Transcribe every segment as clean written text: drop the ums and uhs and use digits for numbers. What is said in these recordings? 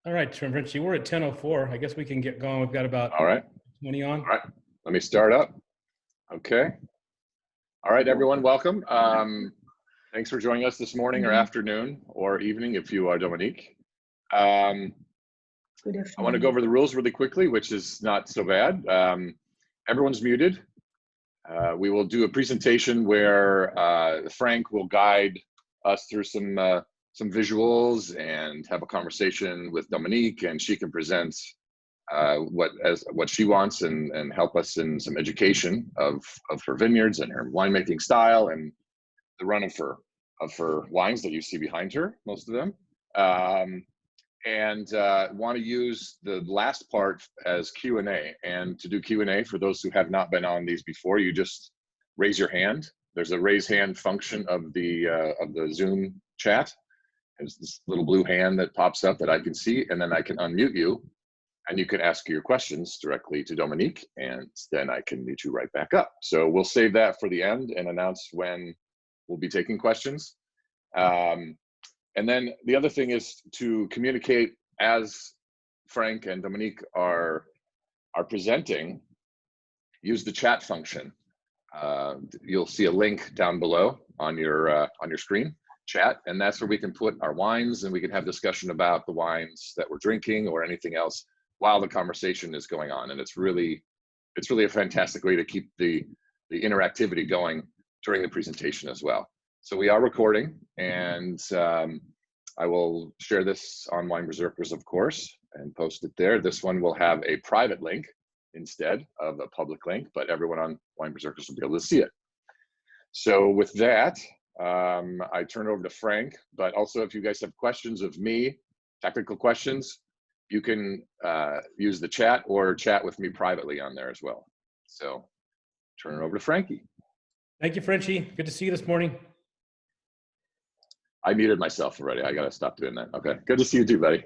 All right, Frenchie, we're at 10:04. I guess we can get going. We've got about All right. 20 on. All right. Let me start up. Okay. All right, everyone, welcome. Thanks for joining us this morning or afternoon or evening if you are Dominique. I want to go over the rules really quickly, which is not so bad. Everyone's muted. We will do a presentation where Frank will guide us through some visuals and have a conversation with Dominique, and she can present what she wants and help us in some education of her vineyards and her winemaking style and the run of her wines that you see behind her, most of them. And want to use the last part as Q&A. And to do Q&A, for those who have not been on these before, you just raise your hand. There's a raise hand function of the Zoom chat. There's this little blue hand that pops up that I can see, and then I can unmute you, and you can ask your questions directly to Dominique, and then I can mute you right back up. So we'll save that for the end and announce when we'll be taking questions. And then the other thing is to communicate as Frank and Dominique are presenting, use the chat function. You'll see a link down below on your screen, chat, and that's where we can put our wines and we can have discussion about the wines that we're drinking or anything else while the conversation is going on. And it's really a fantastic way to keep the interactivity going during the presentation as well. So we are recording, and I will share this on Wine Berserkers, of course, and post it there. This one will have a private link instead of a public link, but everyone on Wine Berserkers will be able to see it. So with that, I turn over to Frank, but also if you guys have questions of me, technical questions, you can use the chat or chat with me privately on there as well. So turn it over to Frankie. Thank you, Frenchie. Good to see you this morning. I muted myself already. I got to stop doing that. Okay. Good to see you too, buddy.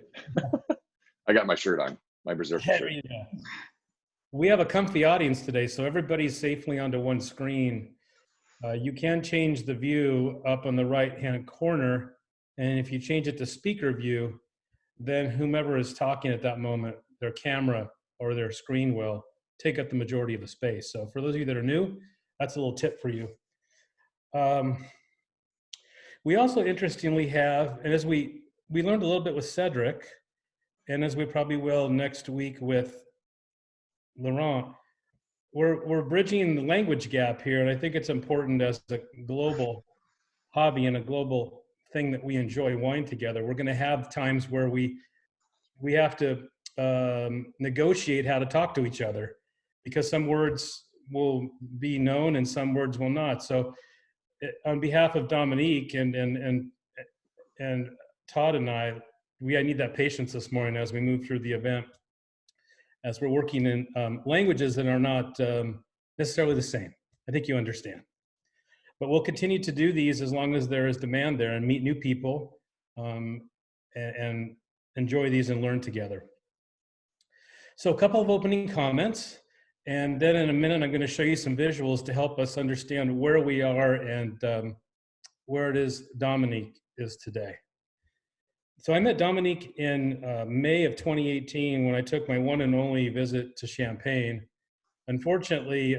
I got my shirt on, my Berserker shirt. Yeah. We have a comfy audience today, so everybody's safely onto one screen. You can change the view up on the right-hand corner, and if you change it to speaker view, then whomever is talking at that moment, their camera or their screen will take up the majority of the space. So for those of you that are new, that's a little tip for you. We also interestingly have, and as we learned a little bit with Cedric, and as we probably will next week with Laurent, we're bridging the language gap here, and I think it's important as a global hobby and a global thing that we enjoy wine together. We're going to have times where we have to negotiate how to talk to each other, because some words will be known and some words will not. So on behalf of Dominique and Todd and I need that patience this morning as we move through the event, as we're working in languages that are not necessarily the same. I think you understand. But we'll continue to do these as long as there is demand there, and meet new people and enjoy these and learn together. So a couple of opening comments. And then in a minute, I'm going to show you some visuals to help us understand where we are and where it is Dominique is today. So I met Dominique in May of 2018 when I took my one and only visit to Champagne. Unfortunately,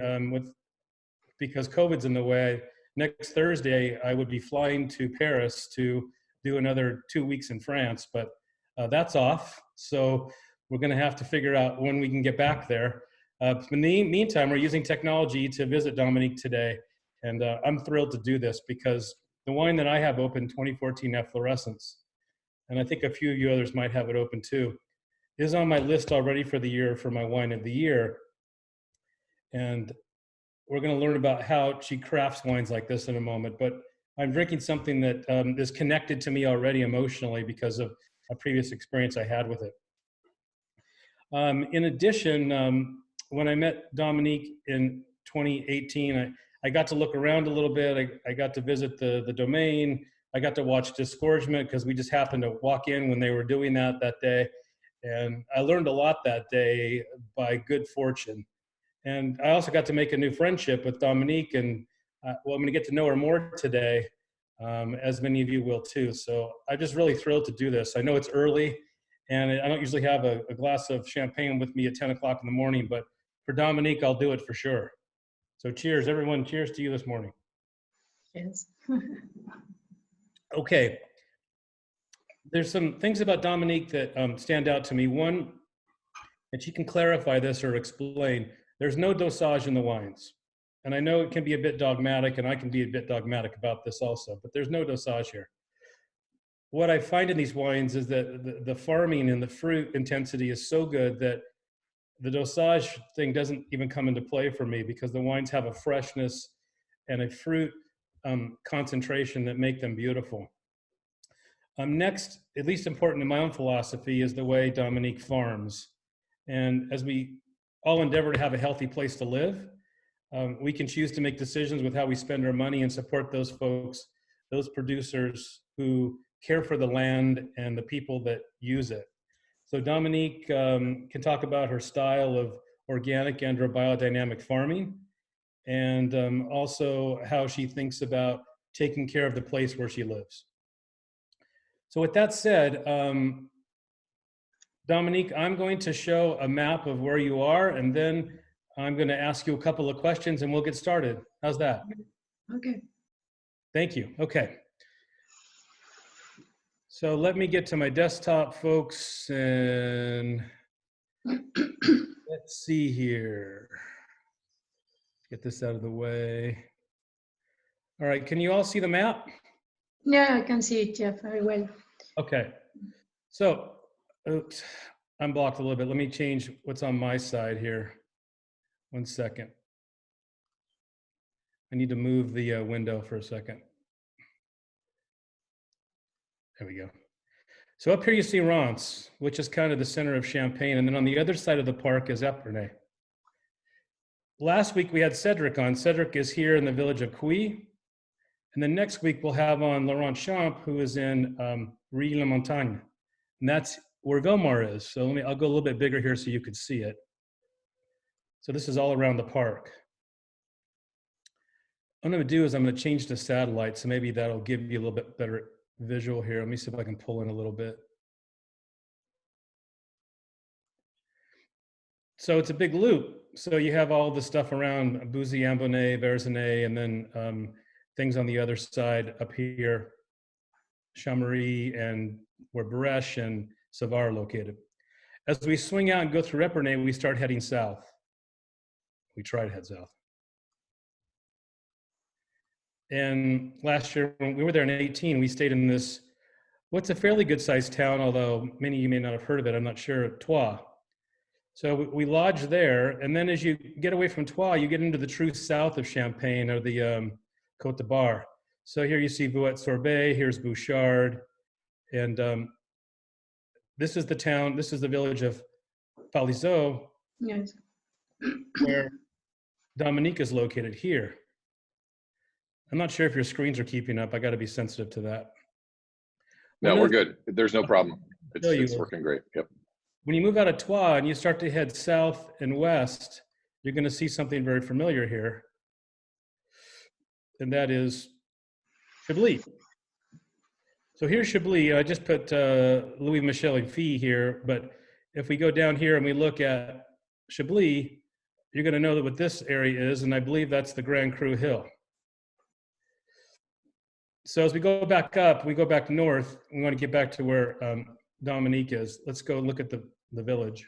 because COVID's in the way, next Thursday I would be flying to Paris to do another 2 weeks in France, but that's off. So we're going to have to figure out when we can get back there. In the meantime, we're using technology to visit Dominique today, and I'm thrilled to do this because the wine that I have open, 2014 Efflorescence, and I think a few of you others might have it open too, is on my list already for the year for my wine of the year. And we're going to learn about how she crafts wines like this in a moment, but I'm drinking something that is connected to me already emotionally because of a previous experience I had with it. In addition, when I met Dominique in 2018, I got to look around a little bit. I got to visit the domain. I got to watch Disgorgement because we just happened to walk in when they were doing that day. And I learned a lot that day by good fortune. And I also got to make a new friendship with Dominique, and well, I'm going to get to know her more today, as many of you will too. So I'm just really thrilled to do this. I know it's early, And I don't usually have a glass of champagne with me at 10 o'clock in the morning, but for Dominique, I'll do it for sure. So cheers, everyone. Cheers to you this morning. Yes. Okay. There's some things about Dominique that stand out to me. One, and she can clarify this or explain, there's no dosage in the wines. And I know it can be a bit dogmatic, and I can be a bit dogmatic about this also, but there's no dosage here. What I find in these wines is that the farming and the fruit intensity is so good that the dosage thing doesn't even come into play for me, because the wines have a freshness and a fruit concentration that make them beautiful. Next, at least important in my own philosophy, is the way Dominique farms. And as we all endeavor to have a healthy place to live, we can choose to make decisions with how we spend our money and support those folks, those producers who care for the land and the people that use it. So Dominique can talk about her style of organic and or biodynamic farming, and also how she thinks about taking care of the place where she lives. So with that said, Dominique, I'm going to show a map of where you are, and then I'm going to ask you a couple of questions and we'll get started. How's that? Okay. Thank you. Okay. So let me get to my desktop, folks, and let's see here. Get this out of the way. All right, can you all see the map? Yeah, I can see it, yeah, very well. Okay. So, oops, I'm blocked a little bit. Let me change what's on my side here. 1 second. I need to move the window for a second. There we go. So up here you see Reims, which is kind of the center of Champagne, and then on the other side of the park is Epernay. Last week we had Cedric on. Cedric is here in the village of Cuy. And then next week we'll have on Laurent Champ, who is in Rilly-la-Montagne. And that's where Villemar is. So I'll go a little bit bigger here so you can see it. So this is all around the park. What I'm gonna do is I'm gonna change to satellite, so maybe that'll give you a little bit better visual here. Let me see if I can pull in a little bit. So it's a big loop. So you have all the stuff around Bouzy-Ambonay, Verzenay, and then things on the other side up here, Chamery, and where Brèche and Savard are located. As we swing out and go through Epernay, we start heading south. We try to head south. And last year, when we were there in 2018, we stayed in this, what's a fairly good sized town, although many of you may not have heard of it, I'm not sure, Troyes. So we lodged there, and then as you get away from Troyes, you get into the true south of Champagne, or the Côte de Bar. So here you see Vouette-Sorbet, here's Bouchard, and this is the town, this is the village of Palaiseau, Yes. where Dominique is located here. I'm not sure if your screens are keeping up. I got to be sensitive to that. No, we're good. There's no problem. It's you. working great. Yep. When you move out of Troyes and you start to head south and west, you're going to see something very familiar here. And that is Chablis. So here's Chablis. I just put Louis Michel and Fille here, but if we go down here and we look at Chablis, you're going to know that what this area is, and I believe that's the Grand Cru Hill. So as we go back up, we go back north, we want to get back to where Dominique is. Let's go look at the village.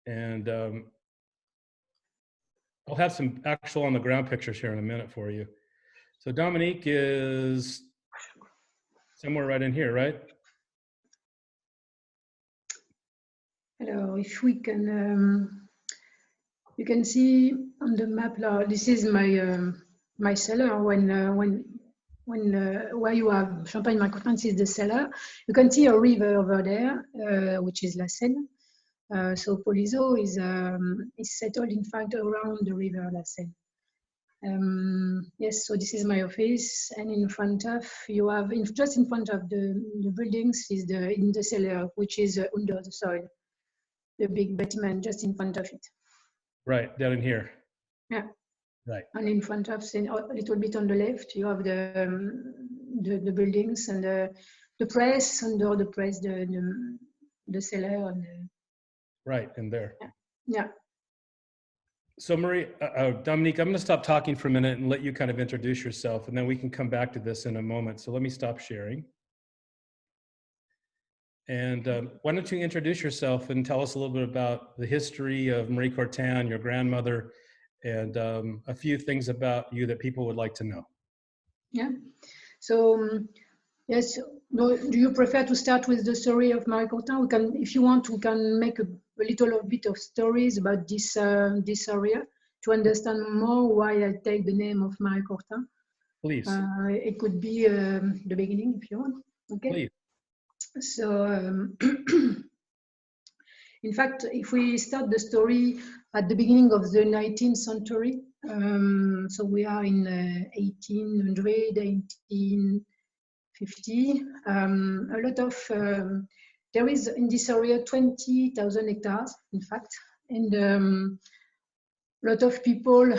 And I'll have some actual on the ground pictures here in a minute for you. So Dominique is somewhere right in here, right? Alors, if we can, you can see on the map, this is my my cellar. When where you have Champagne Courtin is the cellar. You can see a river over there, which is la Seine. So Palaiseau is settled in fact around the river la Seine. Yes, so this is my office, and in front of you have just in front of the buildings is in the cellar, which is under the soil, the big basement just in front of it. Right, down in here. Yeah. Right. And in front of, a little bit on the left, you have the buildings and the press, under the press, the cellar, and Right, in there. yeah. So Marie, Dominique, I'm going to stop talking for a minute and let you kind of introduce yourself, and then we can come back to this in a moment. So let me stop sharing. And why don't you introduce yourself and tell us a little bit about the history of Marie Courtin, your grandmother, and a few things about you that people would like to know. Yeah. So yes. No, do you prefer to start with the story of Marie Courtin? We can, if you want, we can make a little bit of stories about this this area to understand more why I take the name of Marie Courtin. Please. It could be the beginning if you want. Okay. Please. So, in fact, if we start the story at the beginning of the 19th century, so we are in 1800, 1850, a lot of, there is in this area 20,000 hectares, in fact, and a lot of people,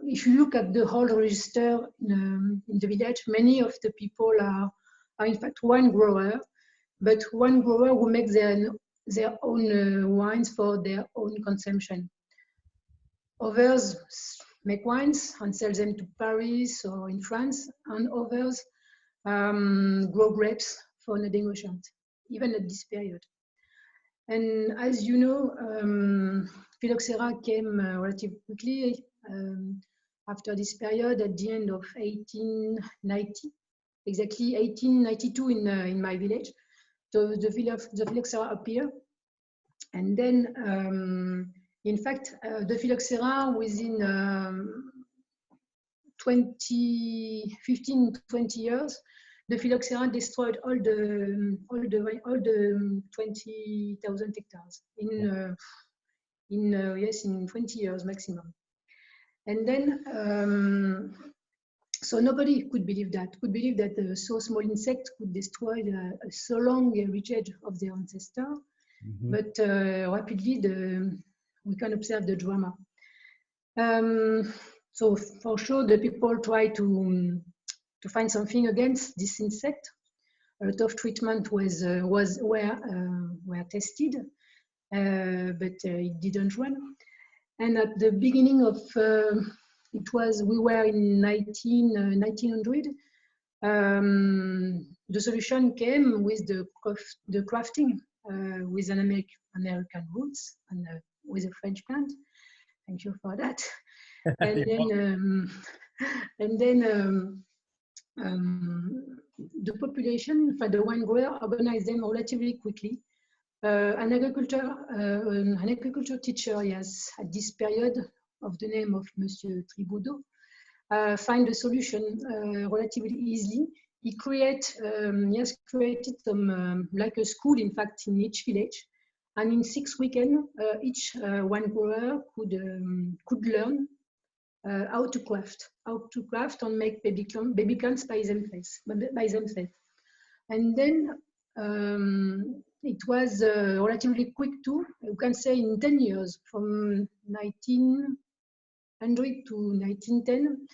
if you look at the whole register in the village, many of the people are in fact wine grower, but wine grower who make their own wines for their own consumption. Others make wines and sell them to Paris or in France, and others grow grapes for negotiations, even at this period. And as you know, phylloxera came relatively quickly after this period at the end of 1890. Exactly 1892 in my village, so the phylloxera appeared, and then in fact the phylloxera within 15-20 years, the phylloxera destroyed all the 20,000 hectares in 20 years maximum, and then. So nobody could believe that so small insect could destroy a so long heritage of their ancestor. Mm-hmm. But rapidly, we can observe the drama. So for sure, the people try to find something against this insect. A lot of treatment were tested, but it didn't run. And at the beginning of we were in 1900. The solution came with the crafting with an American roots and with a French plant. Thank you for that. And then the population, for the wine grower, organized them relatively quickly. An agriculture teacher, yes, at this period, of the name of Monsieur Tribaudot, find a solution relatively easily. He created some like a school, in fact, in each village, and in 6 weekends, each wine grower could learn how to craft and make baby plants by themselves. And then it was relatively quick too. You can say in 10 years, from 1900 to 1910,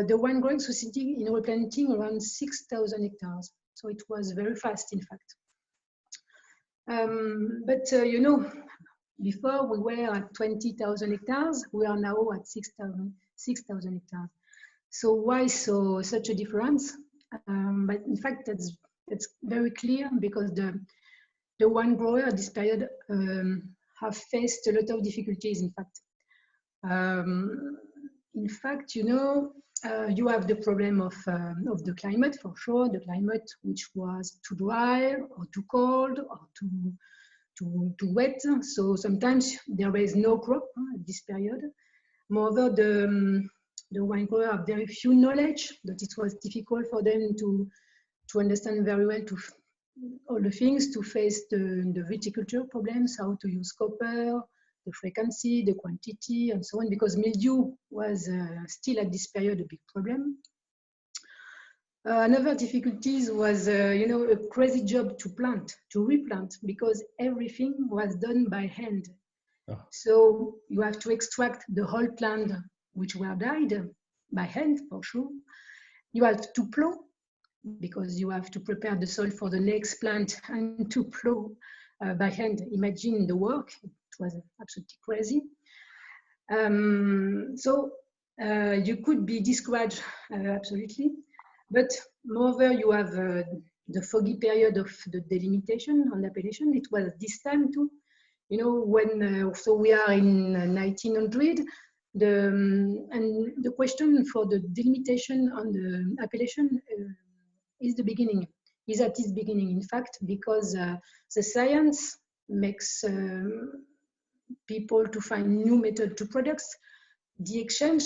the wine growing society in replanting around 6,000 hectares. So it was very fast, in fact. But you know, before we were at 20,000 hectares, we are now at 6,000 hectares. So why such a difference? But in fact, that's very clear, because the wine grower at this period have faced a lot of difficulties, in fact. You know, you have the problem of the climate, for sure, the climate which was too dry or too cold or too wet. So sometimes there is no crop at this period. Moreover, the wine grower have very few knowledge, that it was difficult for them to understand very well all the things, to face the viticulture problems, how to use copper, the frequency, the quantity, and so on, because mildew was still at this period a big problem. Another difficulties was, you know, a crazy job to replant, because everything was done by hand. Oh. So you have to extract the whole plant which were died by hand, for sure. You have to plow. because you have to prepare the soil for the next plant and to plow by hand. Imagine the work, it was absolutely crazy. So you could be discouraged, absolutely. But moreover, you have the foggy period of the delimitation on appellation. It was this time too. You know, when, so we are in 1900, and the question for the delimitation on the appellation is at its beginning, in fact, because the science makes people to find new method to products, the exchange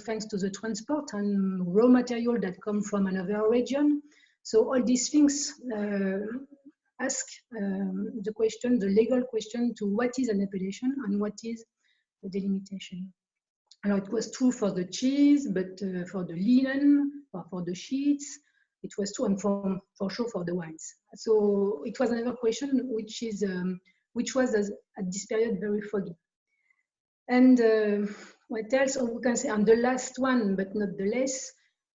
thanks to the transport and raw material that come from another region. So all these things ask the question, the legal question, to what is an appellation and what is the delimitation. And it was true for the cheese, but for the linen or for the sheets, it was true, and for sure for the wines. So it was another question, which was at this period very foggy. And what else? Oh, we can say, and the last one, but not the less,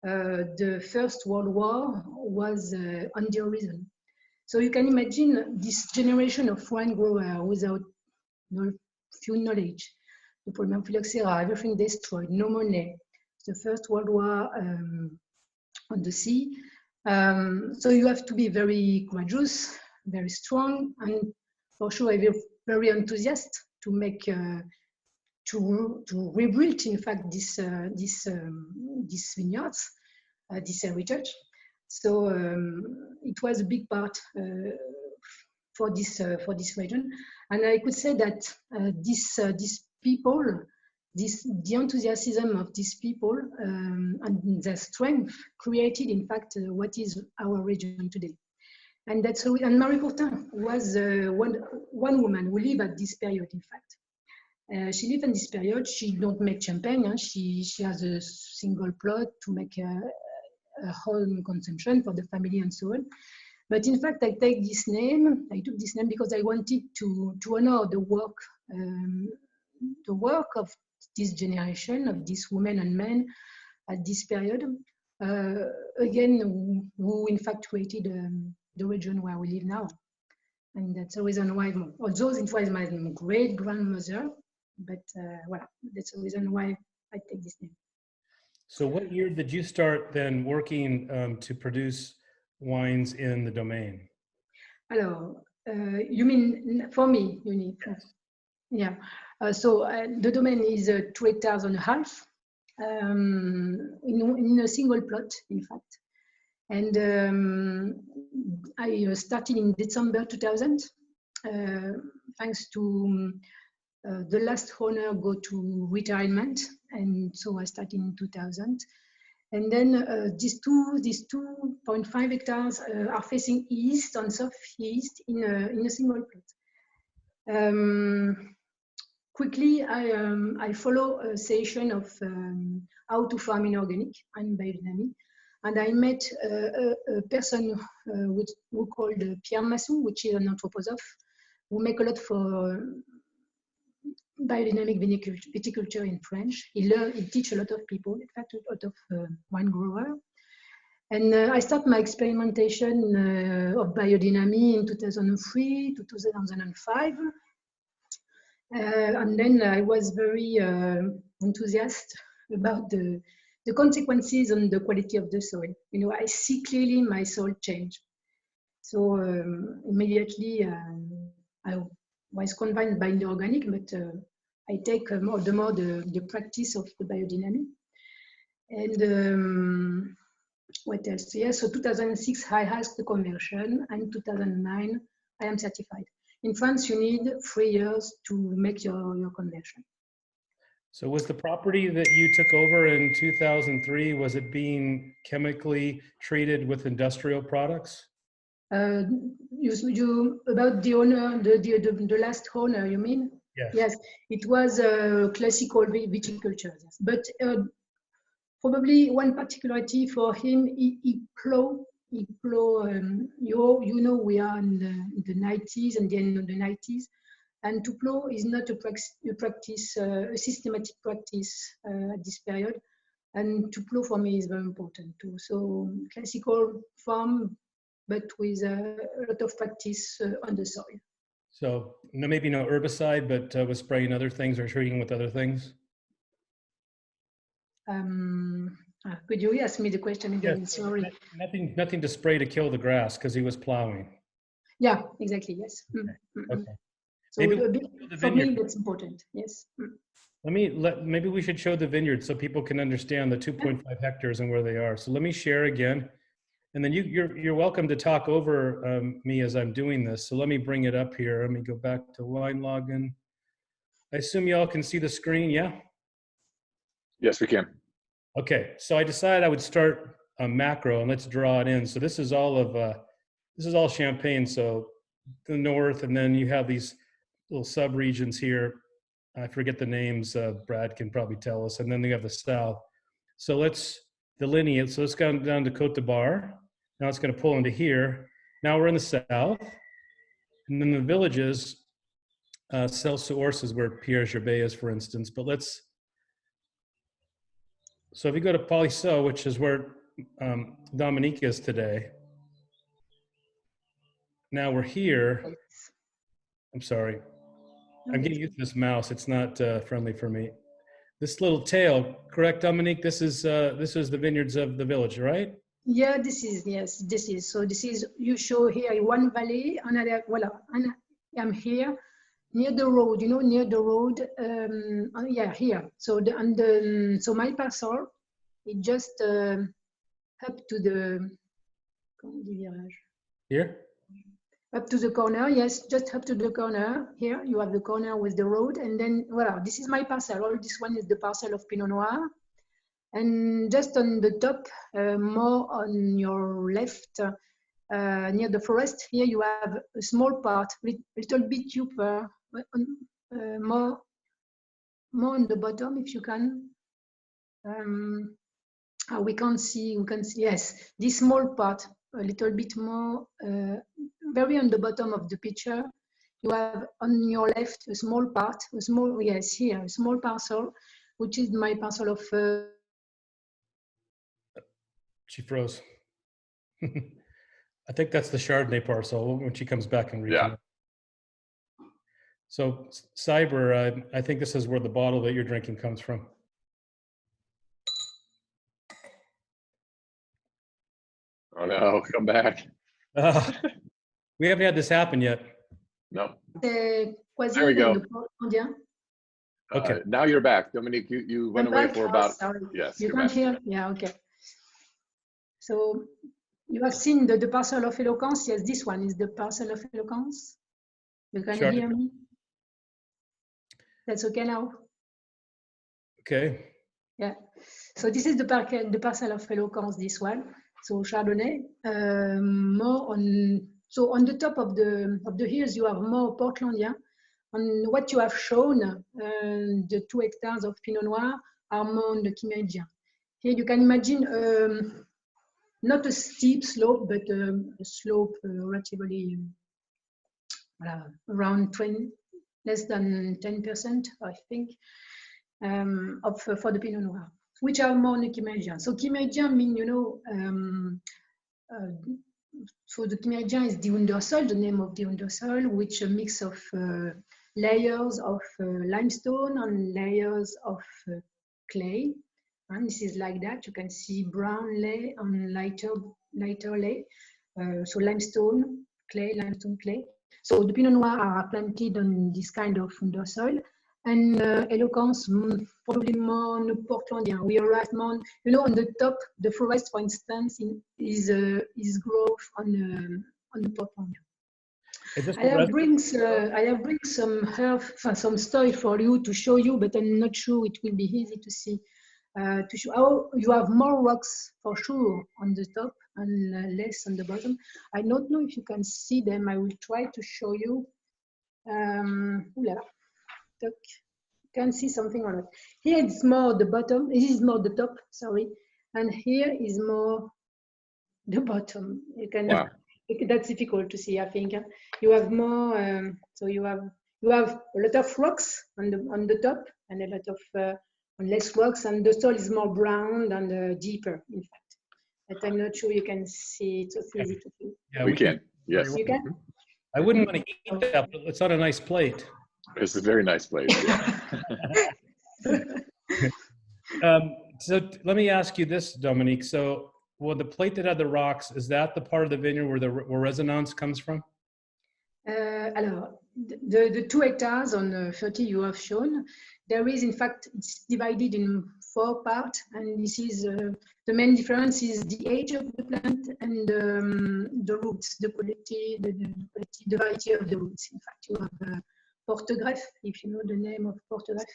the First World War was on the horizon. So you can imagine this generation of wine grower without few knowledge, the problem phylloxera, everything destroyed, no money, the First World War on the sea. So you have to be very courageous, very strong, and for sure very enthusiastic to make to rebuild, in fact, these vineyards, this heritage. So it was a big part for this region, and I could say that these people, the enthusiasm of these people and their strength created, in fact, what is our region today. And that's and Marie Courtin was one woman who lived at this period, in fact. She lived in this period. She don't make champagne. Huh? She has a single plot to make a home consumption for the family and so on. But in fact, I took this name because I wanted to honor the work of this generation, of these women and men at this period. Again, who in fact created the region where we live now. And that's the reason why, although it was my great grandmother, but voilà, that's the reason why I take this name. So what year did you start then working to produce wines in the domain? Alors, you mean for me, you need? Yeah. So the domain is 2.5 hectares in a single plot, in fact. And I started in December 2000, thanks to the last owner go to retirement, and so I started in 2000. And then these 2.5 hectares are facing east and southeast in a single plot. Quickly, I follow a session of how to farm in organic and biodynamic, and I met a person who called Pierre Masson, which is an anthroposophe, who make a lot for biodynamic viticulture in French. He teach a lot of people, in fact, a lot of wine grower. And I start my experimentation of biodynamic in 2003 to 2005. And then I was very enthusiastic about the consequences on the quality of the soil. You know, I see clearly my soil change. So immediately I was convinced by the organic, but I take more the practice of the biodynamic. And what else? Yes, so 2006 I asked the conversion, and 2009 I am certified. In France, you need 3 years to make your conversion. So was the property that you took over in 2003, was it being chemically treated with industrial products? You about the owner, the last owner, you mean? Yes. Yes, it was classical viticulture, yes. But probably one particularity for him, he plow. You know, we are in the 90s and the end of the 90s, and to plow is not a systematic practice at this period. And to plow for me is very important too. So classical farm, but with a lot of practice on the soil. So maybe no herbicide, but was spraying other things or treating with other things? Could you ask me the question again? Yes. Sorry. Nothing to spray to kill the grass because he was plowing. Yeah, exactly. Yes. Okay. So Maybe a bit, for me, that's important. Yes. Maybe we should show the vineyard so people can understand the 2.5 hectares and where they are. So let me share again, and then you're welcome to talk over me as I'm doing this. So let me bring it up here. Let me go back to wine login. I assume y'all can see the screen, yeah? Yes, we can. Okay, so I decided I would start a macro and let's draw it in. So this is all Champagne. So the north, and then you have these little sub-regions here. I forget the names. Brad can probably tell us. And then you have the south. So let's delineate. So let's go down to Côte d'Ivoire. Now it's going to pull into here. Now we're in the south. And then the villages, Celles-sur-Orse is where Pierre Gerbet is, for instance. But so if you go to Polisseau, which is where Dominique is today. Now we're here. I'm sorry. I'm getting used to this mouse. It's not friendly for me. This little tail, correct, Dominique? This is the vineyards of the village, right? Yeah, this is. So this is, you show here one valley, another, voila, and I'm here near the road, near the road, yeah, here. So so my parcel, it just up to the, here? Up to the corner, yes, just up to the corner. Here you have the corner with the road, and then, well, this is my parcel. All this one is the parcel of Pinot Noir. And just on the top, more on your left, near the forest, here you have a small part, little bit deeper, more on the bottom, if you can. We can see, yes, this small part, a little bit more, very on the bottom of the picture. You have on your left a small part, yes, here, a small parcel, which is my parcel of. She froze. I think that's the Chardonnay parcel when she comes back and reconnect. Yeah. So Cyber, I think this is where the bottle that you're drinking comes from. Oh no, come back. We haven't had this happen yet. No. There we go. Okay. Now you're back, Dominique. You went away for about. Sorry. Yes. You can't hear? Yeah. Okay. So you have seen the parcel of eloquence. Yes, this one is the parcel of eloquence. You can hear me? That's okay now? Okay. Yeah. So this is the parcel of eloquence, this one. So Chardonnay, more on, so on the top of the hills, you have more Portlandia. On what you have shown, the 2 hectares of Pinot Noir are more on the Quimérien. Here you can imagine not a steep slope, but a slope relatively around 20, less than 10%, I think, for the Pinot Noir, which are more on the Quimérien. So Quimérien mean, so the Quimérien is the undersoil, the name of the undersoil, which a mix of layers of limestone and layers of clay. And this is like that. You can see brown lay and lighter lay. So limestone, clay. So the Pinot Noir are planted on this kind of undersoil. And eloquence, probably more on the Portlandian. We arrive more, on the top. The forest, for instance, is growth on the Portlandian. I have bring some herb, some story for you to show you, but I'm not sure it will be easy to see. To show how you have more rocks for sure on the top and less on the bottom. I don't know if you can see them. I will try to show you. You can see something on it. Here it's more the bottom. This is more the top. Sorry, and here is more the bottom. You can. Wow. That's difficult to see. I think you have more. So you have a lot of rocks on the top and a lot of less rocks, and the soil is more brown and deeper, in fact. But I'm not sure you can see it. So it's easy to see. Yeah, we can. Yes. You can? I wouldn't want to eat that, but it's on a nice plate. It's a very nice place. So let me ask you this, Dominique. So, well, the plate that had the rocks, is that the part of the vineyard where resonance comes from? Alors, the 2 hectares on 30 you have shown, there is, in fact, it's divided in 4 parts, and this is the main difference is the age of the plant and the roots, the quality, the variety of the roots. In fact, you have Portegreff, if you know the name of Portegreff.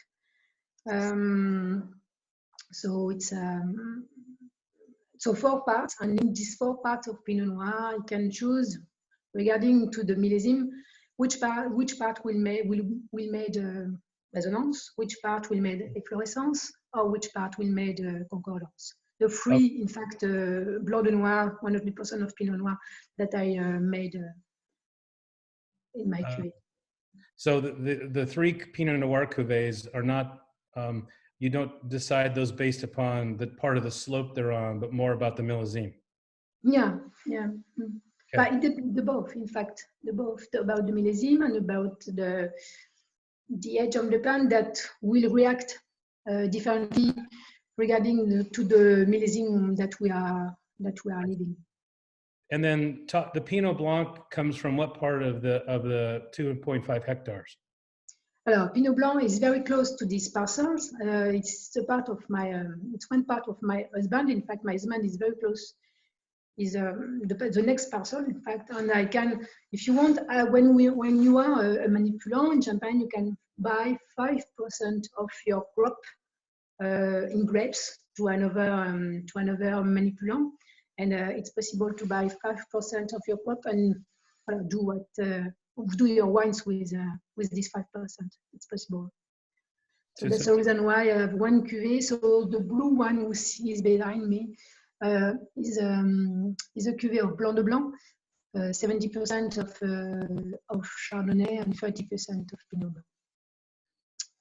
So it's so 4 parts, and in these 4 parts of Pinot Noir, you can choose regarding to the millésime which part will made resonance, which part will made efflorescence, or which part will made concordance. The 3, in fact, Blanc de Noir, 100% of Pinot Noir that I made in my cuvée. So the 3 Pinot Noir cuvées are not, you don't decide those based upon the part of the slope they're on, but more about the millésime. Yeah, yeah. Okay. But the both, in fact, the both about the millésime and about the age of the plant that will react differently regarding to the millésime that we are living. And then the Pinot Blanc comes from what part of the 2.5 hectares? Alors, Pinot Blanc is very close to these parcels. It's a part of my, it's one part of my husband. In fact, my husband is very close. Is the next parcel, in fact, and I can, if you want, when you are a manipulant in Champagne, you can buy 5% of your crop in grapes to another manipulant, and it's possible to buy 5% of your crop and do your wines with this 5%. It's possible. So that's the reason why I have 1 cuvée. So the blue one who is behind me is a cuvée of Blanc de Blanc, 70% of Chardonnay and 30% of Pinot Blanc.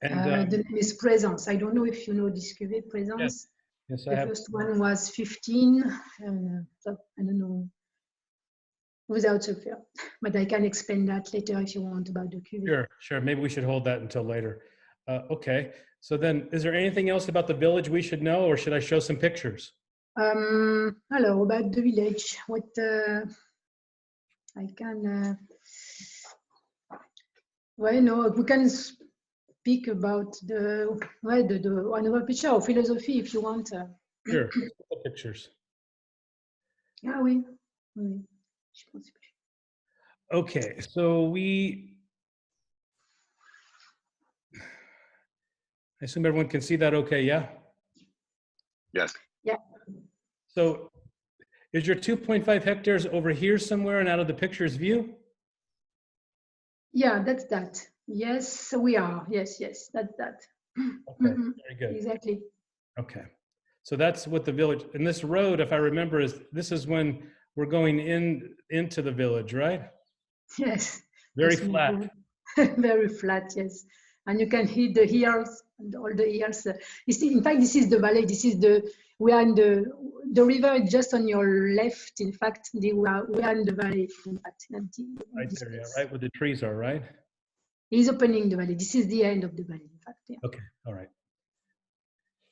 And the name is Présence. I don't know if you know this cuvée, Présence. Yes, the first one was 15, so I don't know, without sulfur. But I can explain that later if you want about the cuvée. Sure. Maybe we should hold that until later. Okay. So then, is there anything else about the village we should know, or should I show some pictures? Hello, about the village, what I can, well, no, we can speak about the another picture or philosophy if you want. Sure, pictures. Ah oui. Okay, so I assume everyone can see that okay, yeah? Yes. Yeah. So is your 2.5 hectares over here somewhere and out of the picture's view? Yeah, that's that. Yes, we are. Yes, that's that. Okay, very good. Exactly. Okay. So that's what the village, and this road, if I remember, this is when we're going into the village, right? Yes. Very flat. Very flat, yes. And you can hear the hills, all the hills. You see, in fact, this is the valley. This is we are in the river just on your left. In fact, we are in the valley. In fact, right there, yeah, right where the trees are, right? He's opening the valley. This is the end of the valley, in fact. Yeah. Okay, all right.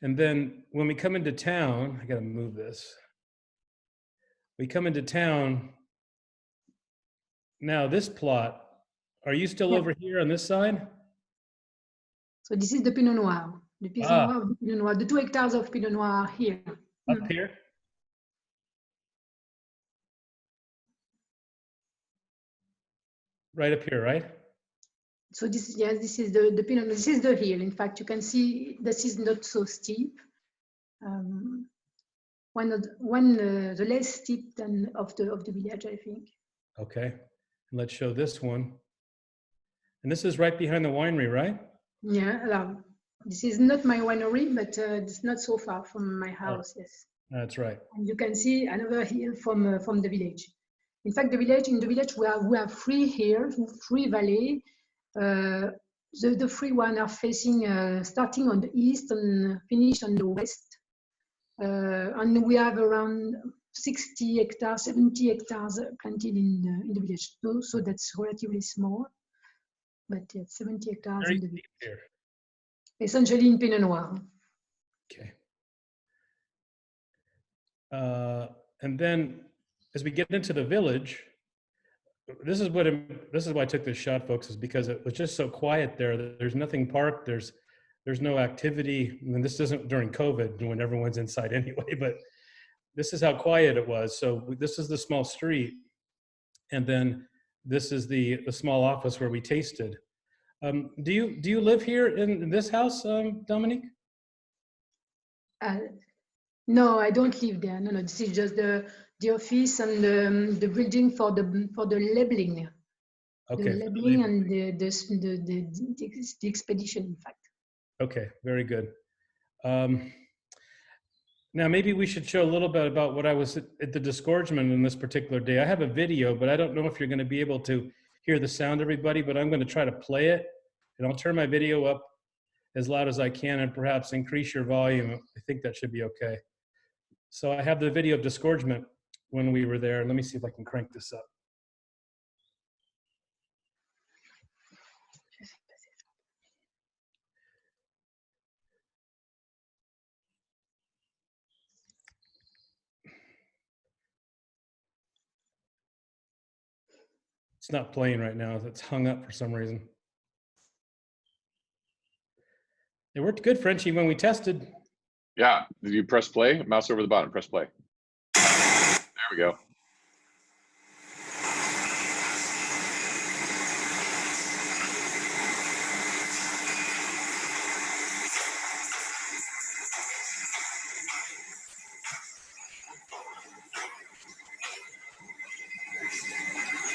And then when we come into town, I got to move this. We come into town. Now this plot, are you still over here on this side? So this is the Pinot Noir. The Pinot Noir, the 2 hectares of Pinot Noir are here. Up here? Right up here, right? So this is the Pinot. This is the hill. In fact, you can see this is not so steep. The less steep than of the village, I think. Okay, let's show this one. And this is right behind the winery, right? Yeah, this is not my winery, but it's not so far from my house. Yes. That's right. And you can see another hill from the village. In fact, in the village we have 3 hills, 3 valleys. the three one are facing, starting on the east and finish on the west. And we have around 60 hectares, 70 hectares planted in the village. So that's relatively small, but it's 70 hectares Very in the village. deep here. Essentially in Pinot Noir. Okay. And then as we get into the village, this is why I took this shot, folks, is because it was just so quiet there. There's nothing parked. There's no activity. I mean, this isn't during COVID when everyone's inside anyway, but this is how quiet it was. So this is the small street, and then this is the small office where we tasted. Do you live here in this house, Dominique? No, I don't live there. No, this is just the office and the building for the labeling. Okay. The labeling and the expedition, in fact. Okay, very good. Now maybe we should show a little bit about what I was at the disgorgement in this particular day. I have a video, but I don't know if you're going to be able to hear the sound, everybody, but I'm going to try to play it, and I'll turn my video up as loud as I can and perhaps increase your volume. I think that should be okay. So I have the video of disgorgement when we were there. Let me see if I can crank this up. It's not playing right now. It's hung up for some reason. It worked good, Frenchie, when we tested. Yeah. Did you press play? Mouse over the bottom. Press play. There we go.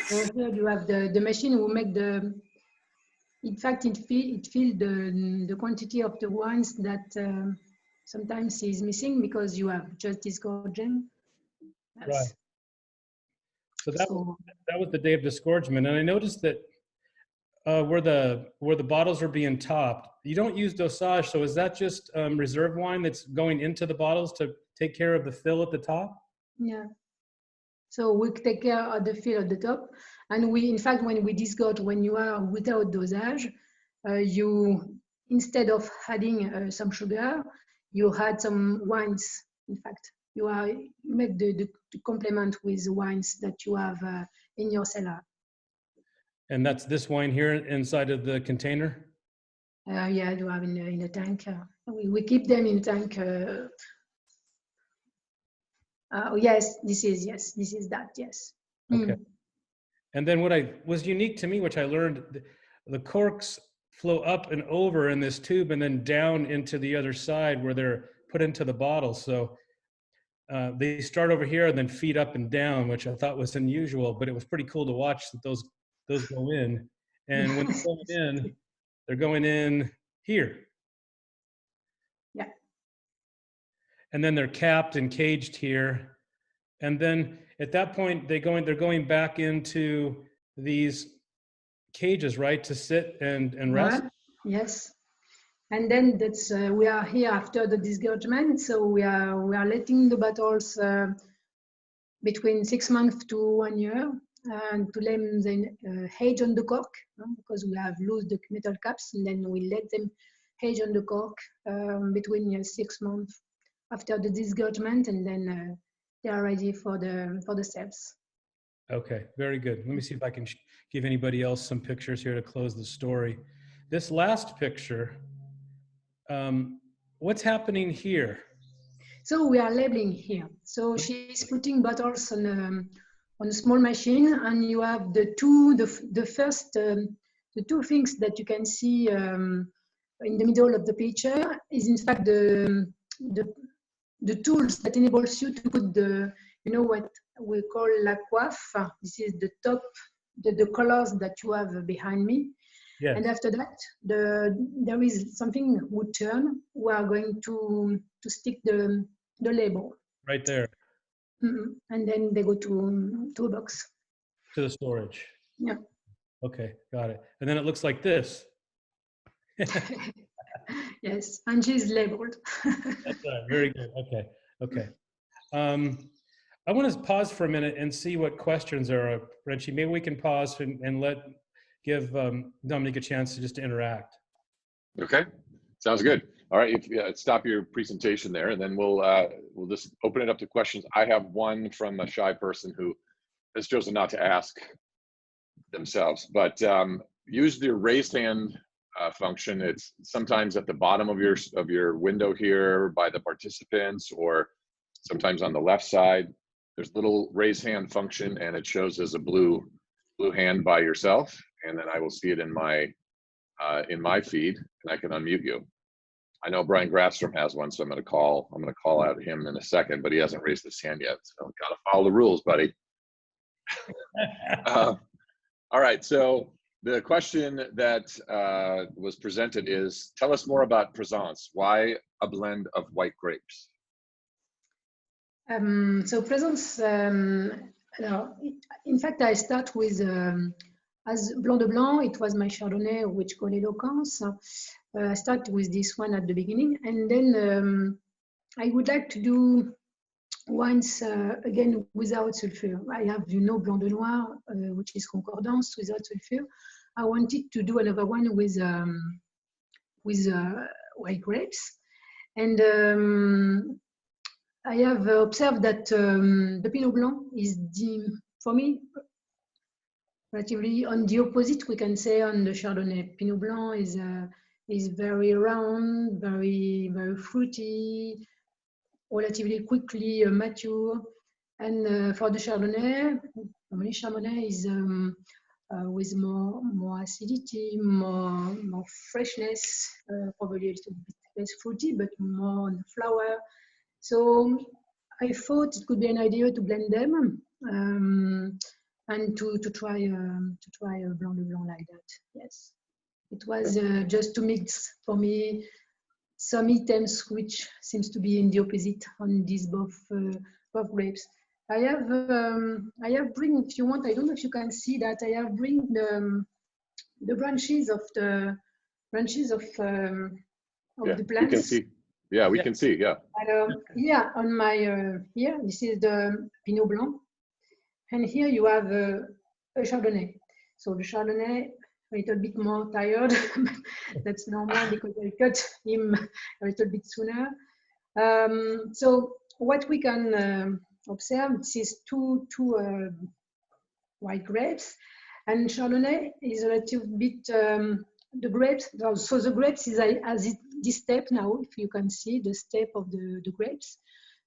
So here you have the machine who make the. In fact, it feels the quantity of the wines that sometimes is missing because you have just disgorging. Yes. Right. So that was the day of disgorgement, and I noticed that where the bottles are being topped, you don't use dosage. So is that just reserve wine that's going into the bottles to take care of the fill at the top? Yeah. So we take care of the fill at the top, and we, in fact, when we disgorge, when you are without dosage, you, instead of adding some sugar, you add some wines. In fact, you make the complement with the wines that you have in your cellar. And that's this wine here inside of the container? Yeah, you have in the tank. We keep them in tank. Yes, this is that, yes. Okay. And then what was unique to me, which I learned, the corks flow up and over in this tube and then down into the other side where they're put into the bottle. So they start over here and then feed up and down, which I thought was unusual, but it was pretty cool to watch that those go in. And when they're going in here. Yeah. And then they're capped and caged here. And then at that point, they're going back into these cages, right, to sit and rest? Yes. And then that's we are here after the disgorgement, so we are letting the bottles between 6 months to 1 year, and to let them age on the cork, because we have lost the metal caps, and then we let them age on the cork between 6 months after the disgorgement, and then they are ready for the steps. Okay, very good. Let me see if I can give anybody else some pictures here to close the story. This last picture, what's happening here? So we are labeling here. So she's putting bottles on a small machine, and you have the two things that you can see in the middle of the picture is in fact the tools that enables you to put what we call la coiffe. This is the top, the colors that you have behind me. Yes. And after that, there is something would turn. We are going to stick the label. Right there. Mm-hmm. And then they go to a box. To the storage. Yeah. Okay, got it. And then it looks like this. Yes, and she's labeled. That's right. Very good. Okay. Okay. I want to pause for a minute and see what questions are, Reggie. Maybe we can pause and give Dominique a chance to just interact. Okay, sounds good. All right, stop your presentation there, and then we'll just open it up to questions. I have one from a shy person who has chosen not to ask themselves, but use the raised hand function. It's sometimes at the bottom of your window here by the participants, or sometimes on the left side. There's a little raise hand function, and it shows as a blue hand by yourself, and then I will see it in my feed, and I can unmute you. I know Brian Grafstrom has one, so I'm going to call out him in a second, but he hasn't raised his hand yet. So got to follow the rules, buddy. All right. So the question that was presented is: tell us more about Présence. Why a blend of white grapes? So Présence. In fact, I start with. As Blanc de Blanc, it was my Chardonnay, which called Eloquence. I start with this one at the beginning, and then I would like to do wines again without sulfur. I have, Blanc de Noir, which is Concordance without sulfur. I wanted to do another one with white grapes, and I have observed that the Pinot Blanc is for me. Relatively on the opposite, we can say on the Chardonnay. Pinot Blanc is very round, very fruity, relatively quickly mature, and for the Chardonnay, Chardonnay is with more acidity, more freshness, probably a little bit less fruity, but more on the flower. So I thought it could be an idea to blend them. And to try a Blanc de Blanc like that. Yes, it was just to mix for me some items which seems to be in the opposite on these both grapes. I have bring, if you want, I don't know if you can see that, I have bring the branches of the plants. We can see. Yeah, we can see. Yeah. Yeah, on my here, this is the Pinot Blanc. And here you have a Chardonnay. So the Chardonnay, a little bit more tired. That's normal because I cut him a little bit sooner. So what we can observe, this is two white grapes, and Chardonnay is a little bit the grapes. So the grapes is as this step now. If you can see the step of the grapes.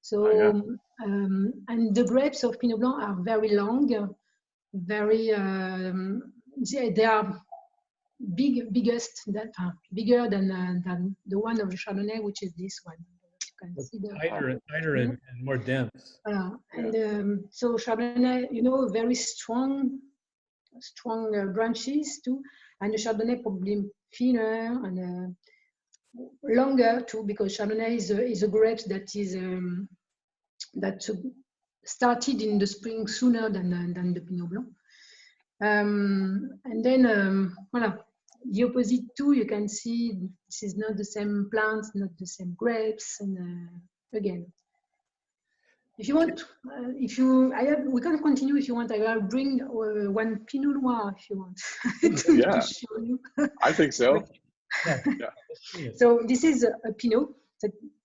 So, and the grapes of Pinot Blanc are very long, very, they are bigger than the one of the Chardonnay, which is this one. You can see tighter and more dense. And so Chardonnay, very strong branches too, and the Chardonnay probably thinner and longer too, because Chardonnay is a grape that is that started in the spring sooner than the Pinot Blanc. And then voilà, the opposite too. You can see this is not the same plants, not the same grapes, and again. If you want, we can continue if you want. I will bring one Pinot Noir if you want to show you. I think so. Yeah. So this is a Pinot,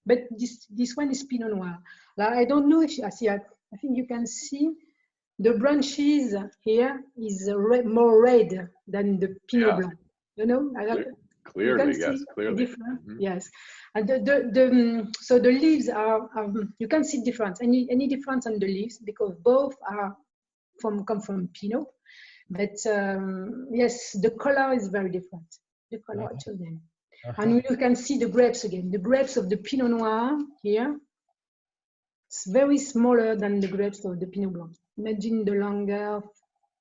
but this one is Pinot Noir. Now, I don't know if you see. I think you can see the branches here is more red than the Pinot Blanc. Clearly, yes, clearly. Mm-hmm. Yes, and so the leaves are you can see difference. Any difference on the leaves because both are come from Pinot, but yes, the color is very different. The color of them. And you can see the grapes again. The grapes of the Pinot Noir here, it's very smaller than the grapes of the Pinot Blanc. Imagine the longer,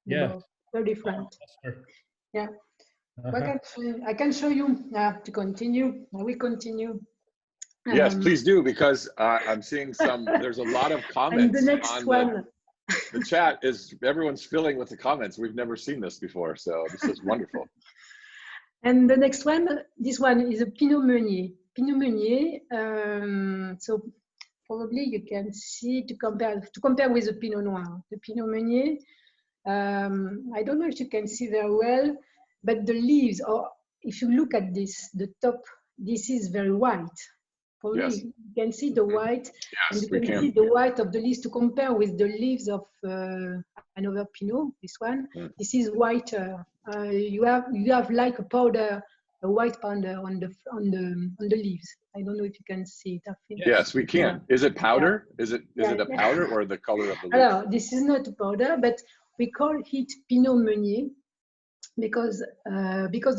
very different. Yeah. I can show you to continue. I will continue. Yes, please do, because I'm seeing there's a lot of comments. And the next one. The chat is, everyone's filling with the comments. We've never seen this before, so this is wonderful. And the next one, this one is a Pinot Meunier. Pinot Meunier, so probably you can see to compare with the Pinot Noir. The Pinot Meunier, I don't know if you can see very well, but the leaves, or if you look at this, the top, this is very white. Probably Yes. you can see the white, Yes, and we you can can. see the white of the leaves to compare with the leaves of another Pinot. This one, this is whiter. You have like a powder, a white powder on the leaves. I don't know if you can see it. I think Yes, we can. Is it powder? Is it a powder or the color of the leaf? Alors, this is not a powder, but we call it Pinot Meunier because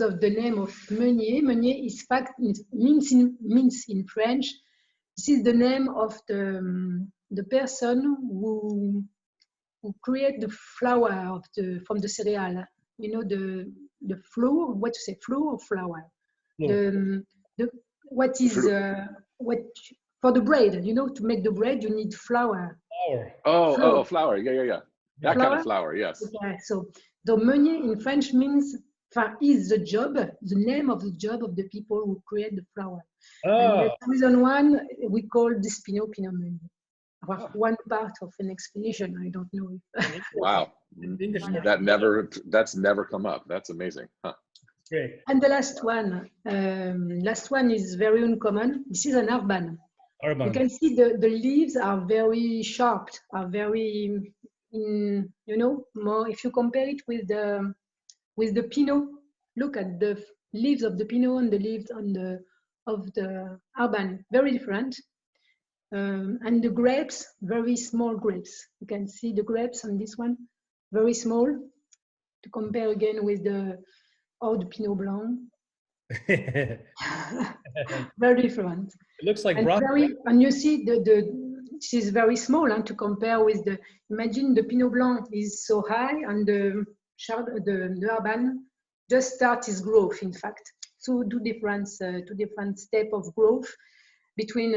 of the name of Meunier. Meunier is fact means in French. This is the name of the person who create the flower of from the cereal. You know the flour. What to say? Flour or flour? Flour. What is what for the bread? You know, to make the bread, you need flour. Flour. Oh, flour. Yeah. That kind of flour, yes. Okay, so the Meunier in French means is the job, the name of the job of the people who create the flour. And that's the reason why we call this Pinot Meunier. One part of an explanation, I don't know. Wow, that's never come up. That's amazing. Huh. Great. And the last one is very uncommon. This is an Arban. You can see the leaves are very sharp, are very, more. If you compare it with the Pinot, look at the leaves of the Pinot and the leaves of the Arban, very different. And the grapes, very small grapes. You can see the grapes on this one, very small. To compare again with the Pinot Blanc. Very different. It looks like and you see this is very small to compare with imagine the Pinot Blanc is so high and the Arban just starts its growth, in fact. So two different steps of growth between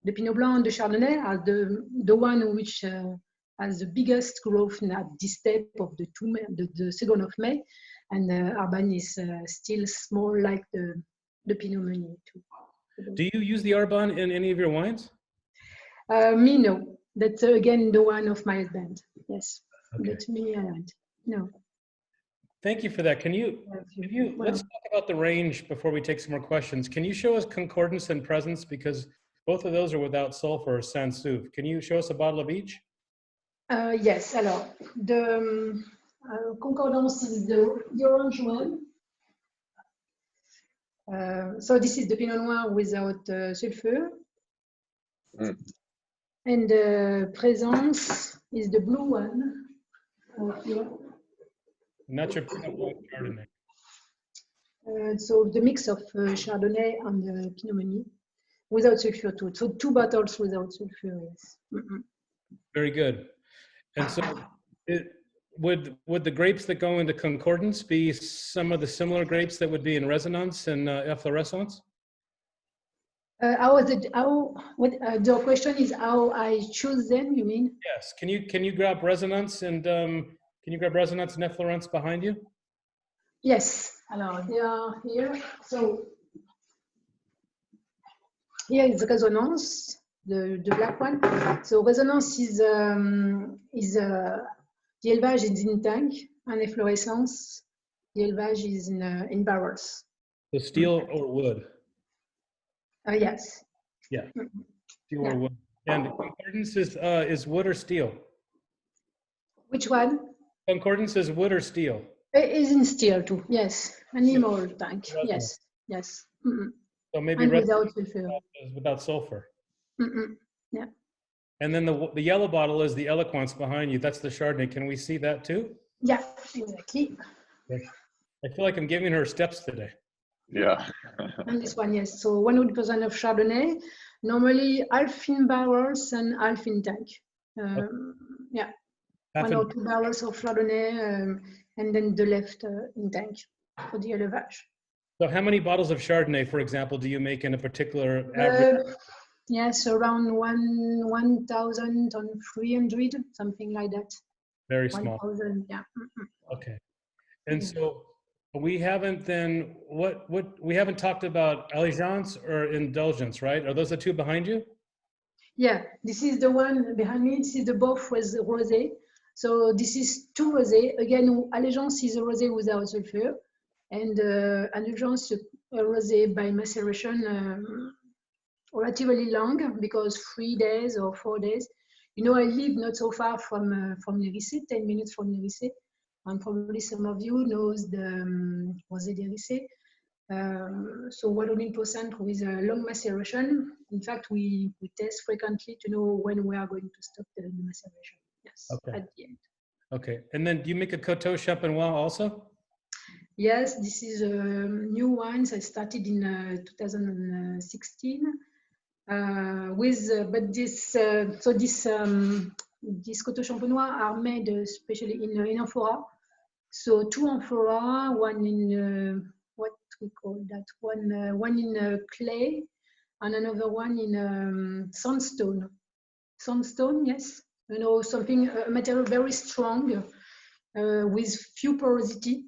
the Pinot Blanc and the Chardonnay are the one which has the biggest growth at this step of the 2nd of May, and Arban is still small like the Pinot Meunier too. Do you use the Arban in any of your wines? Me, no. That's again the one of my husband. Yes, okay. That's me. No. Thank you for that. Let's talk about the range before we take some more questions. Can you show us Concordance and Presence, because both of those are without sulfur or sans souffle. Can you show us a bottle of each? Yes. Alors, the Concordance is the orange one. So this is the Pinot Noir without sulfur. And Presence is the blue one. Here. Not your Pinot Blanc Chardonnay. So the mix of Chardonnay and Pinot Meunier without sulfur too. So 2 bottles without sulfur, yes. Very good. And so would the grapes that go into Concordance be some of the similar grapes that would be in Resonance and Efflorescence? The question is how I choose them, you mean? Yes. Can you grab Resonance and Efflorescence behind you? Yes. Alors, they are here. So here is Resonance, the black one. So Resonance is the élevage is in tank, and Efflorescence, the élevage is in barrels. So steel or wood? Yes. Yeah. Steel or wood. And Concordance is wood or steel? Which one? Concordance is wood or steel? It is in steel too. Yes. Animal tank. Yes. Yes. So maybe without sulfur. Without sulfur. Yeah. And then the yellow bottle is the Eloquence behind you. That's the Chardonnay. Can we see that too? Yeah, exactly. I feel like I'm giving her steps today. Yeah. And this one, yes. So 100% of Chardonnay, normally half in barrels and half in tank. Yeah. Half 1 or 2 barrels of Chardonnay, and then the left in tank for the élevage. So how many bottles of Chardonnay, for example, do you make in a particular average? Yes, around 1,300, something like that. Very small. 1,000, yeah. Okay. And so We haven't then, we haven't talked about Allégeance or Indulgence, right? Are those the two behind you? Yeah, this is the one behind me. This is the both was rosé. So this is two rosé. Again, Allégeance is a rosé without sulfur, and Indulgence a rosé by maceration, relatively long because 3 days or 4 days. You know, I live not so far from Lérissé, 10 minutes from Lérissé, and probably some of you knows the rosé d'Érissé. So 100% with a long maceration. In fact, we test frequently to know when we are going to stop the maceration. Yes, Okay. at the end. Okay, and then do you make a Coteau Champenois also? Yes, this is new wines. I started in 2016 but these Coteau Champenois are made especially in amphora. So 2 amphora, one in what we call that one in clay, and another one in sandstone. Sandstone, yes, you know, something a material very strong with few porosity.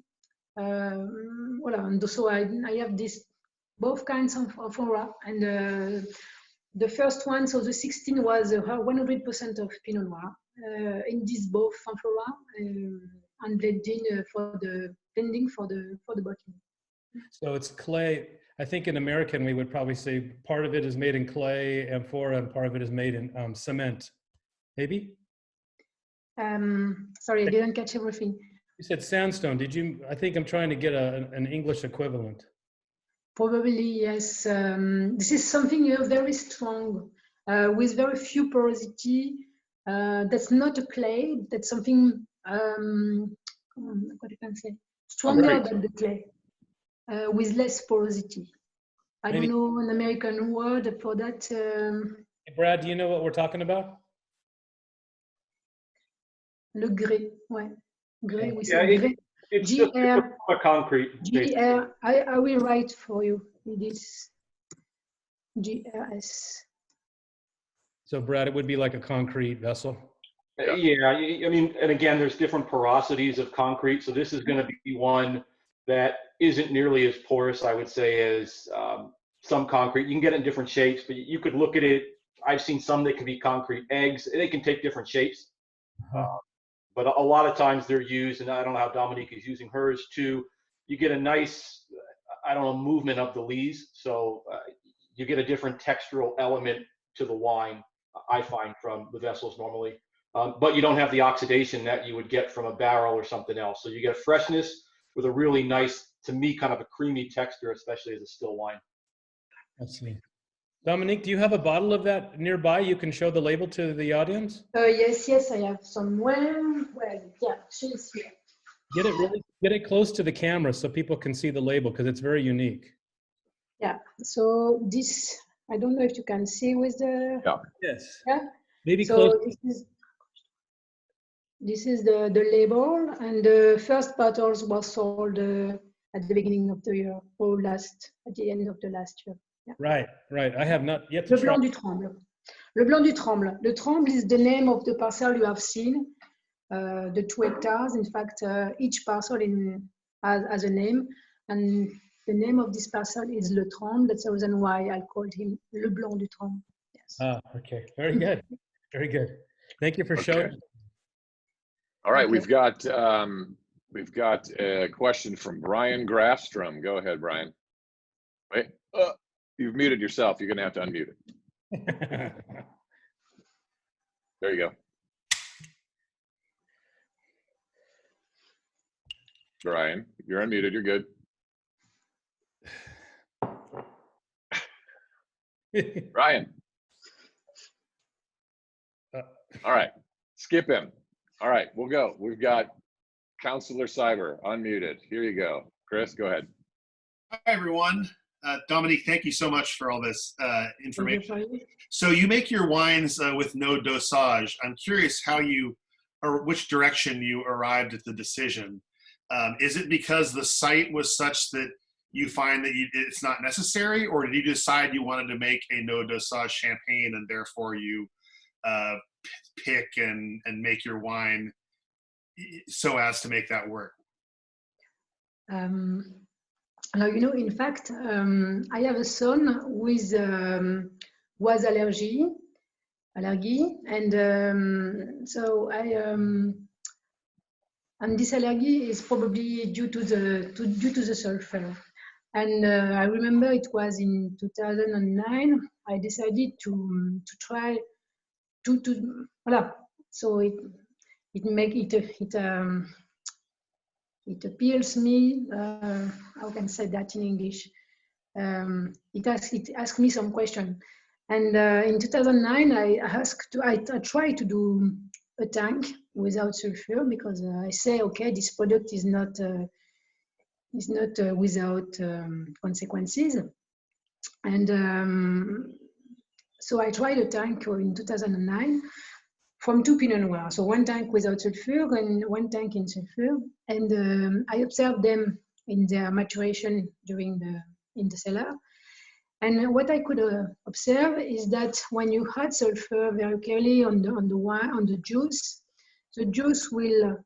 Voilà, and so I have this both kinds of amphora, and the first one, so the 16 was 100% of Pinot Noir in this both amphora. And blending for the bottle. So it's clay. I think in American we would probably say part of it is made in clay, amphora, and part of it is made in cement. Maybe? Sorry, I didn't catch everything. You said sandstone. Did you? I think I'm trying to get an English equivalent. Probably, yes. This is something very strong with very few porosity. That's not a clay. That's something what I can say, stronger than the clay, with less porosity. I don't know an American word for that. Brad, do you know what we're talking about? Le grès, ouais. Grès, we Yeah, say grès. it's just a concrete. GR, I will write for you. It is GRS. So Brad, it would be like a concrete vessel. Yeah, I mean, and again, there's different porosities of concrete. So this is going to be one that isn't nearly as porous, I would say, as some concrete. You can get it in different shapes, but you could look at it. I've seen some that can be concrete eggs. They can take different shapes. But a lot of times they're used, and I don't know how Dominique is using hers too. You get a nice, I don't know, movement of the lees. So you get a different textural element to the wine, I find, from the vessels normally. But you don't have the oxidation that you would get from a barrel or something else. So you get freshness with a really nice, to me, kind of a creamy texture, especially as a still wine. Let's see. Dominique, do you have a bottle of that nearby? You can show the label to the audience? Yes, I have somewhere. Well, yeah, she's here. Get it close to the camera so people can see the label, because it's very unique. Yeah, so this, I don't know if you can see with the... Yeah. Yes. Yeah. Maybe so close. This is the label, and the first bottles were sold at the beginning of the year, or at the end of the last year. Yeah. Right. I have not yet to Le Blanc du Tremble. Le Blanc du Tremble. Le Tremble is the name of the parcel you have seen, the 2 hectares. In fact, each parcel has a name, and the name of this parcel is Le Tremble. That's the reason why I called him Le Blanc du Tremble. Yes. Okay. Very good. Very good. Thank you for showing. All right, we've got a question from Brian Grafstrom. Go ahead, Brian. Wait, you've muted yourself. You're going to have to unmute it. There you go. Brian, you're unmuted. You're good. Brian. All right, skip him. All right, we'll go. We've got Counselor Cyber unmuted. Here you go. Chris, go ahead. Hi, everyone. Dominique, thank you so much for all this information. So you make your wines with no dosage. I'm curious how or which direction you arrived at the decision. Is it because the site was such that you find that it's not necessary, or did you decide you wanted to make a no dosage champagne and therefore you pick and make your wine so as to make that work? Now, you know, in fact, I have a son with was allergy, and so and this allergy is probably due to the sulfur. And I remember it was in 2009. I decided to try voilà. So it appeals me. How can I say that in English? It asked me some question, and in 2009 I tried to do a tank without sulfur, because I say, okay, this product is not without consequences, and so I tried a tank in 2009 from 2 Pinot Noir. So 1 tank without sulfur and 1 tank in sulfur, and I observed them in their maturation in the cellar. And what I could observe is that when you add sulfur very clearly on the wine, on the juice, the juice will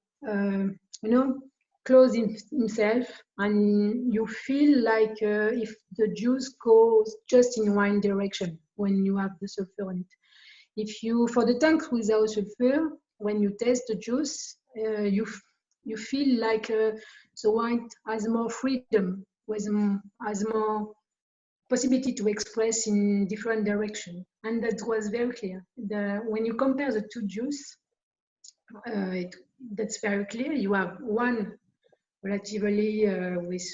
close himself, and you feel like if the juice goes just in one direction when you have the sulfur on it. If you, for the tank without sulfur, when you taste the juice, you feel like the wine has more freedom, has more possibility to express in different direction, and that was very clear. When you compare the two juice, that's very clear. You have one relatively with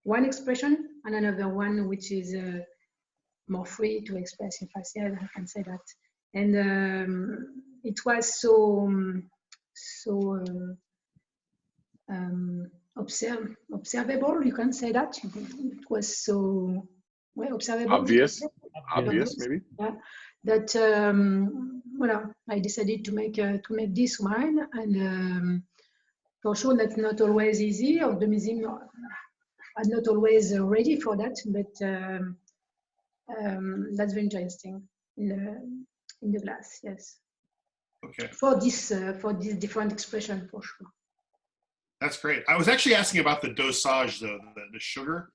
one expression, and another one which is more free to express, if I can say that. And it was observable, you can say that. It was so observable. Obvious maybe. Yeah. That well, I decided to make this wine, and for sure that's not always easy. Or the museum are not always ready for that, but that's very interesting in the glass. Yes. Okay. For this different expression, for sure. That's great. I was actually asking about the dosage, though, the sugar.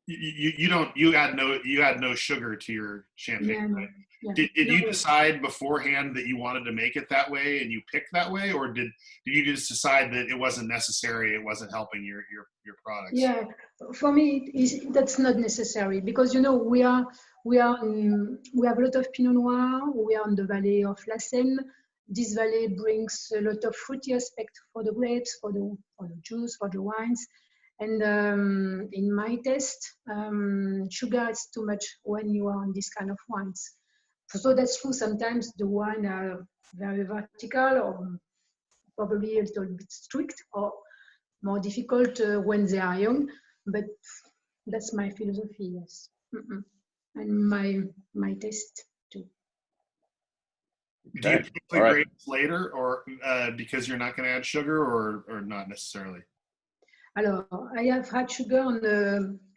You add no sugar to your champagne, Yeah, right? Yeah. Did you decide beforehand that you wanted to make it that way, and you picked that way, or did you just decide that it wasn't necessary, it wasn't helping your products? Yeah, for me, that's not necessary, because you know we have a lot of Pinot Noir. We are on the valley of La Seine. This valley brings a lot of fruity aspect for the grapes, for the juice, for the wines. And in my taste, sugar is too much when you are on this kind of wines. So that's true. Sometimes the wine are very vertical, or probably a little bit strict, or more difficult when they are young. But that's my philosophy, yes. And my taste too. Do you pick the grapes later, or because you're not going to add sugar, or not necessarily? Alors, I have had sugar on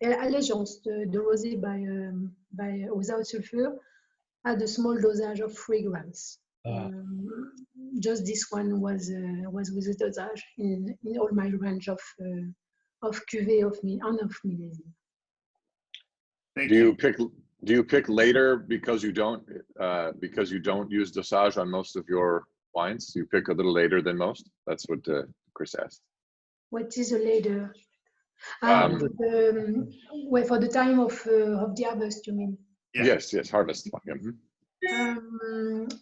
Allégeance, the rosé by without sulfur, had a small dosage of 3 grams. Just this one was with a dosage in all my range of cuvée of millésime. Do you pick later because you don't use dosage on most of your wines? You pick a little later than most? That's what Chris asked. What is a later? For the time of the harvest, you mean? Yeah. Yes, harvest.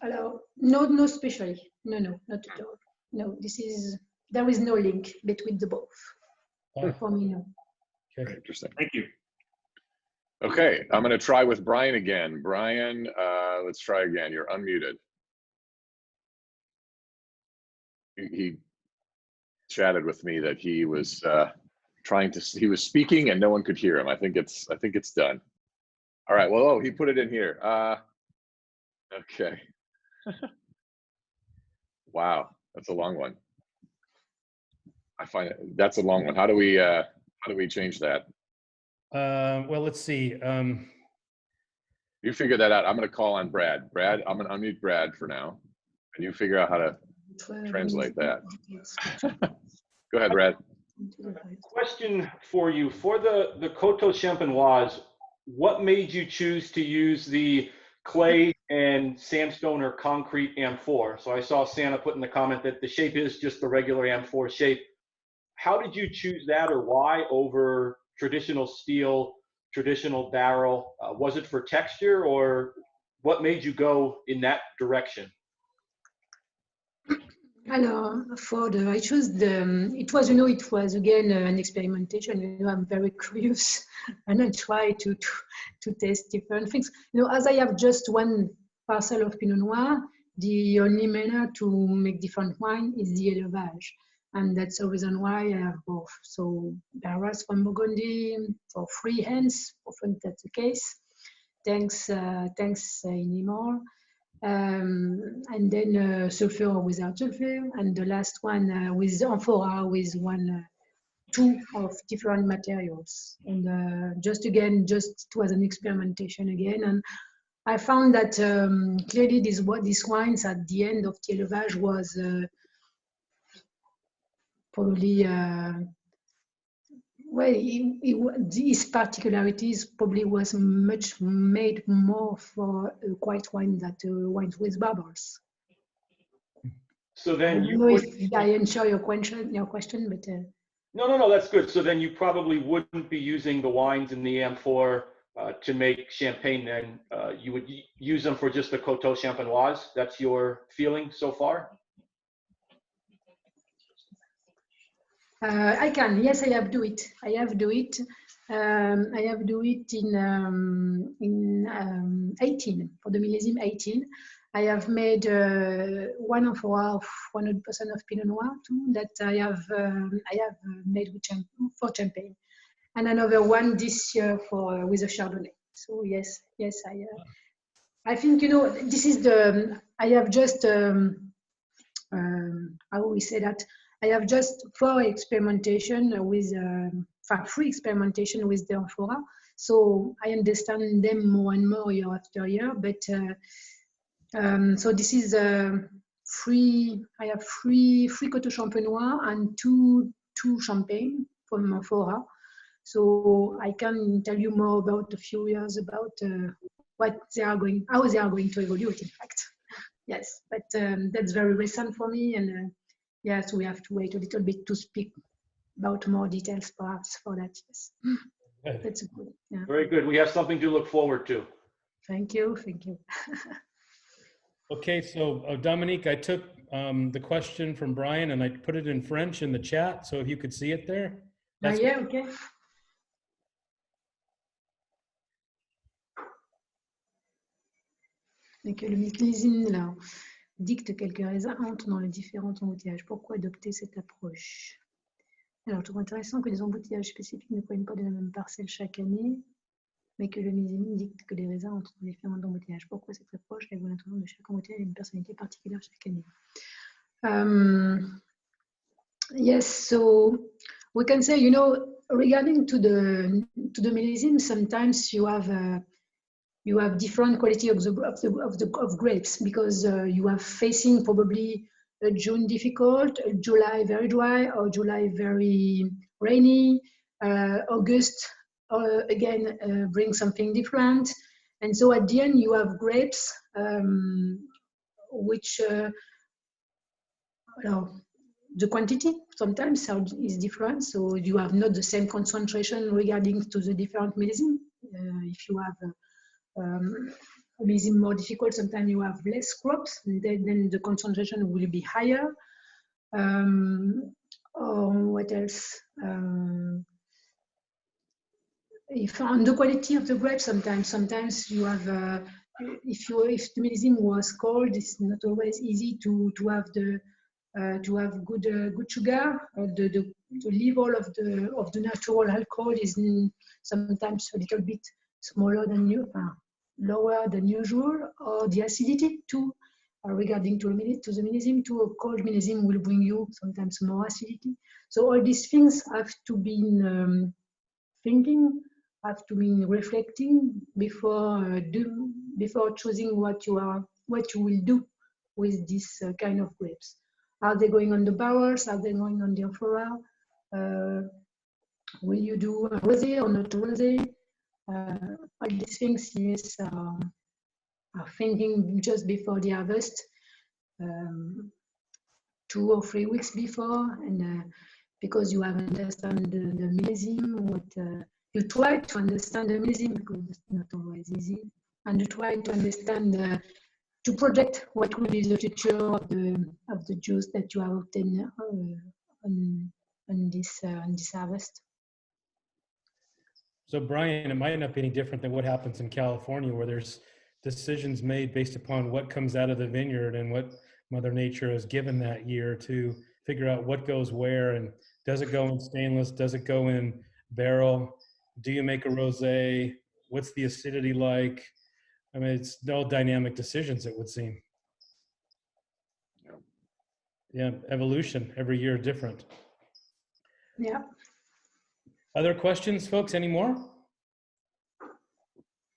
Alors, no, especially. No, not at all. No, there is no link between the both. For me, no. Okay, interesting. Thank you. Okay, I'm going to try with Brian again. Brian, let's try again. You're unmuted. He chatted with me that he was he was speaking and no one could hear him. I think it's done. All right. Well, he put it in here. Okay. Wow, that's a long one. I find that's a long one. How do we change that? Well, let's see. You figure that out. I'm going to call on Brad. Brad, I'm going to unmute Brad for now, and you figure out how to translate that. Go ahead, Brad. Question for you. For the Coteaux Champenoise, what made you choose to use the clay and sandstone or concrete amphore? So I saw Santa put in the comment that the shape is just the regular amphore shape. How did you choose that, or why over traditional steel, traditional barrel? Was it for texture, or what made you go in that direction? Alors, I chose it was again an experimentation. I'm very curious and I try to test different things. As I have just one parcel of Pinot Noir, the only manner to make different wine is the élevage. And that's the reason why I have both. So barrels from Burgundy for free hands, often that's the case. Thanks anymore. And then sulfur or without sulfur, and the last one with amphora with two of different materials. And it was an experimentation again, and I found that clearly these wines at the end of the élevage was probably these particularities probably was much made more for a white wine than wines with bubbles. So then I don't know if I answer your question, but no, that's good. So then you probably wouldn't be using the wines in the amphore to make champagne. Then you would use them for just the Coteaux Champenoise. That's your feeling so far? I can. Yes, I have do it. I have do it in 18 for the millésime 18. I have made one of 100% of Pinot Noir too, that I have made for champagne, and another one this year with a Chardonnay. So yes, I think this is I have just how we say that. I have just free experimentation with the amphora, so I understand them more and more year after year. But so this is free. I have free Coteaux Champenois and two champagne from amphora. So I can tell you more about a few years about how they are going to evolve. In fact, yes, but that's very recent for me, and yes, we have to wait a little bit to speak about more details, perhaps, for that. Yes, that's good. Yeah. Very good. We have something to look forward to. Thank you. Okay, so Dominique, I took the question from Brian and I put it in French in the chat. So if you could see it there. Yeah, okay. Et que le millésime là dicte quelques raisins entrent dans les différents embouteillages. Pourquoi adopter cette approche? Alors, je trouve intéressant que les embouteillages spécifiques ne proviennent pas de la même parcelle chaque année, mais que le millésime dicte que les raisins entrent dans différents embouteillages. Pourquoi cette approche? La volonté de chaque embouteillage a une personnalité particulière chaque année. Yes, so we can say, regarding to the millésime, sometimes you have different quality of grapes, because you are facing probably a June difficult, a July very dry, or July very rainy, August again brings something different, and so at the end you have grapes which the quantity sometimes is different, so you have not the same concentration regarding to the different millésime. If you have a millésime more difficult, sometimes you have less crops, and then the concentration will be higher. Or what else? If on the quality of the grapes, sometimes you have if the millésime was cold, it's not always easy to have good sugar. The level of the natural alcohol is sometimes a little bit smaller than lower than usual, or the acidity too. Regarding to the millésime, to a cold millésime will bring you sometimes more acidity. So all these things have to be thinking, have to be reflecting before choosing what you will do with this kind of grapes. Are they going on the barrels? Are they going on the amphora? Will you do a rosé or not rosé? All these things, yes, are thinking just before the harvest, 2 or 3 weeks before, and because you have understand the millésime, what you try to understand the millésime, because it's not always easy, and you try to understand, to project what will be the future of the juice that you have obtained on this harvest. So Brian, it might not be any different than what happens in California, where there's decisions made based upon what comes out of the vineyard and what Mother Nature has given that year to figure out what goes where, and does it go in stainless, does it go in barrel, do you make a rosé, what's the acidity like? I mean, it's all dynamic decisions, it would seem. Yeah, evolution, every year different. Yeah. Other questions, folks, any more?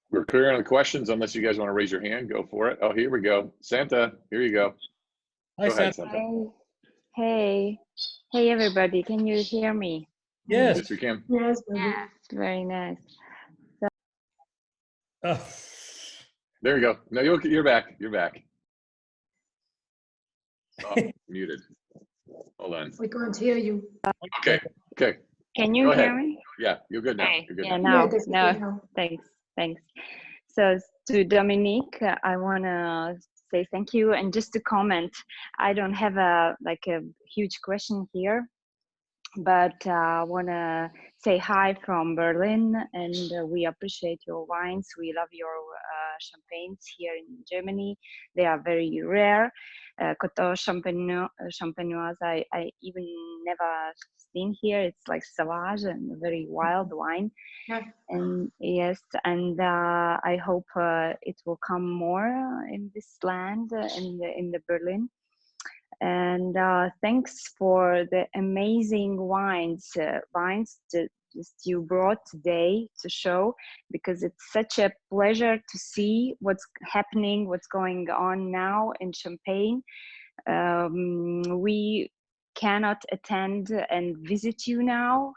We're clear on the questions, unless you guys want to raise your hand, go for it. Oh, here we go. Santa, here you go. Hi, Go ahead, Santa. Santa. Hey, hey everybody, can you hear me? Yes. Yes, we can. Yes. Yes, very nice. There you go. No, you're back. You're back. Oh, muted. Hold on. We can't hear you. Okay. Okay. Can you Go ahead. hear me? Yeah, you're good now. Hey, You're good yeah, now. now, Yeah, no, thanks. So to Dominique, I want to say thank you, and just to comment, I don't have a huge question here, but I want to say hi from Berlin, and we appreciate your wines. We love your champagnes here in Germany. They are very rare. Coteaux Champenoise, I even never seen here. It's like Sauvage and a very wild wine. Yeah. And yes, and I hope it will come more in this land, in the Berlin. And thanks for the amazing wines that you brought today to show, because it's such a pleasure to see what's happening, what's going on now in Champagne. We cannot attend and visit you now,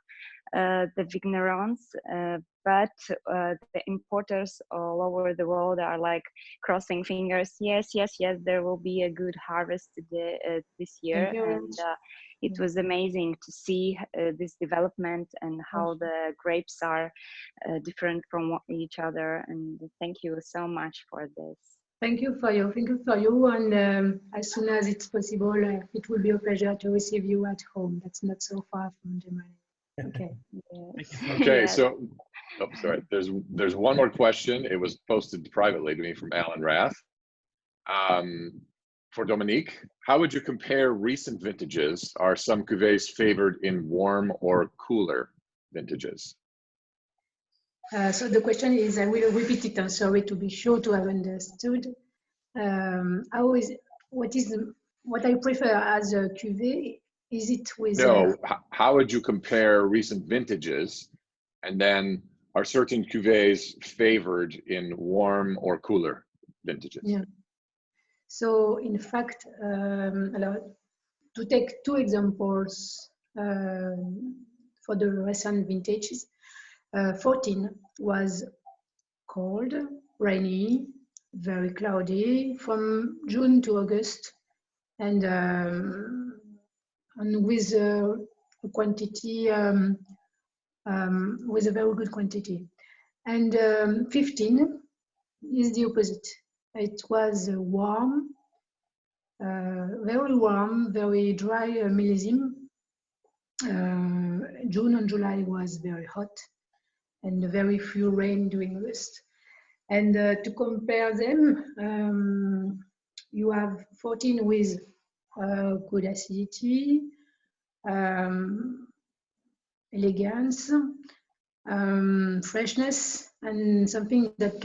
the vignerons, but the importers all over the world are like crossing fingers. Yes, there will be a good harvest today, this year. And it was amazing to see this development and how the grapes are different from each other. And thank you so much for this. Thank you for you. And as soon as it's possible, it will be a pleasure to receive you at home. That's not so far from Germany. Okay. Yes. Okay, Yes. so, oh, sorry. There's one more question. It was posted privately to me from Alan Rath. For Dominique, how would you compare recent vintages? Are some cuvées favored in warm or cooler vintages? So the question is, I will repeat it. I'm sorry to be sure to have understood. What I prefer as a cuvée? Is it with? No. How would you compare recent vintages, and then are certain cuvées favored in warm or cooler vintages? Yeah. So in fact, to take 2 examples for the recent vintages, 14 was cold, rainy, very cloudy from June to August, and with a quantity, with a very good quantity. And 15 is the opposite. It was warm, very dry millésime. June and July was very hot, and very few rain during August. And to compare them, you have 14 with good acidity, elegance, freshness, and something that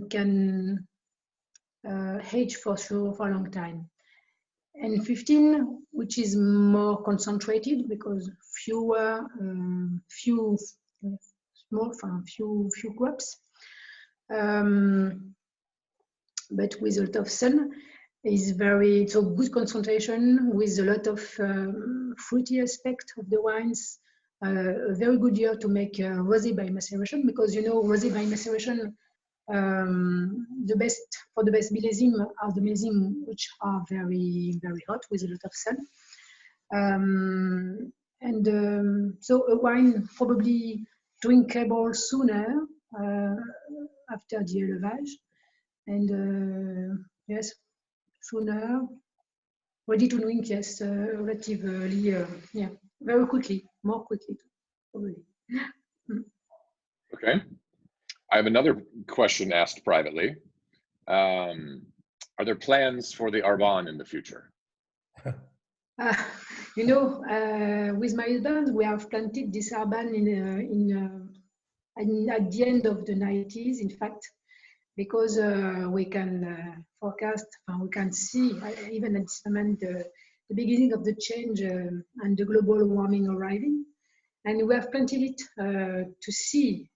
can age for sure for a long time. And 15, which is more concentrated because few crops, but with a lot of sun. is very, so good concentration with a lot of fruity aspect of the wines. A very good year to make rosé by maceration, because you know rosé by maceration, the best millésime are the millésime which are very hot with a lot of sun. So a wine probably drinkable sooner after the élevage, and yes, sooner, ready to drink, yes, relatively, yeah, very quickly, more quickly, probably. Okay. I have another question asked privately. Are there plans for the Arbonne in the future? You know, with my husband, we have planted this Arbonne at the end of the 90s, in fact, because we can forecast, we can see, even at this moment, the beginning of the change and the global warming arriving. And we have planted it to see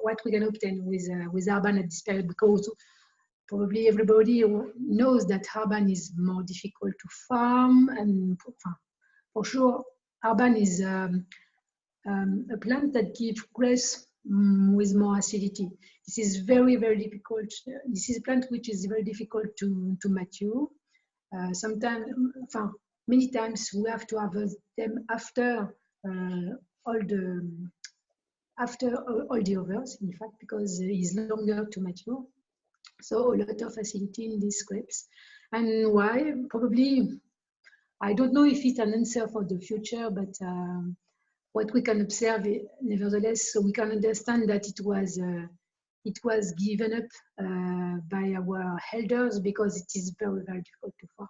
what we can obtain with Arbonne at this period, because probably everybody knows that Arbonne is more difficult to farm, and for sure, Arbonne is a plant that gives grapes with more acidity. This is very difficult. This is a plant which is very difficult to mature. Sometimes, many times we have to harvest them after all the others, in fact, because it's longer to mature. So a lot of acidity in these grapes. And why? Probably, I don't know if it's an answer for the future, but what we can observe, nevertheless, so we can understand that it was given up by our elders because it is very difficult to farm.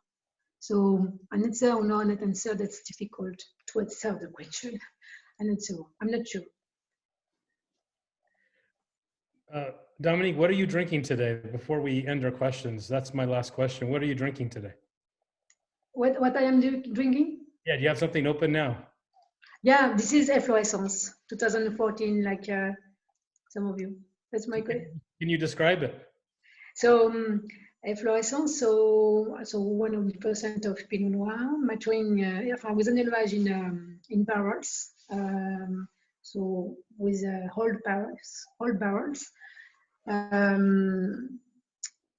So an answer or not an answer, that's difficult to answer the question. I'm not sure. Dominique, what are you drinking today? Before we end our questions, that's my last question. What are you drinking today? What I am drinking? Yeah, do you have something open now? Yeah, this is Efflorescence 2014, like some of you. That's my question. Can you describe it? So Efflorescence, so 100% of Pinot Noir, maturing with an élevage in barrels. So with old barrels.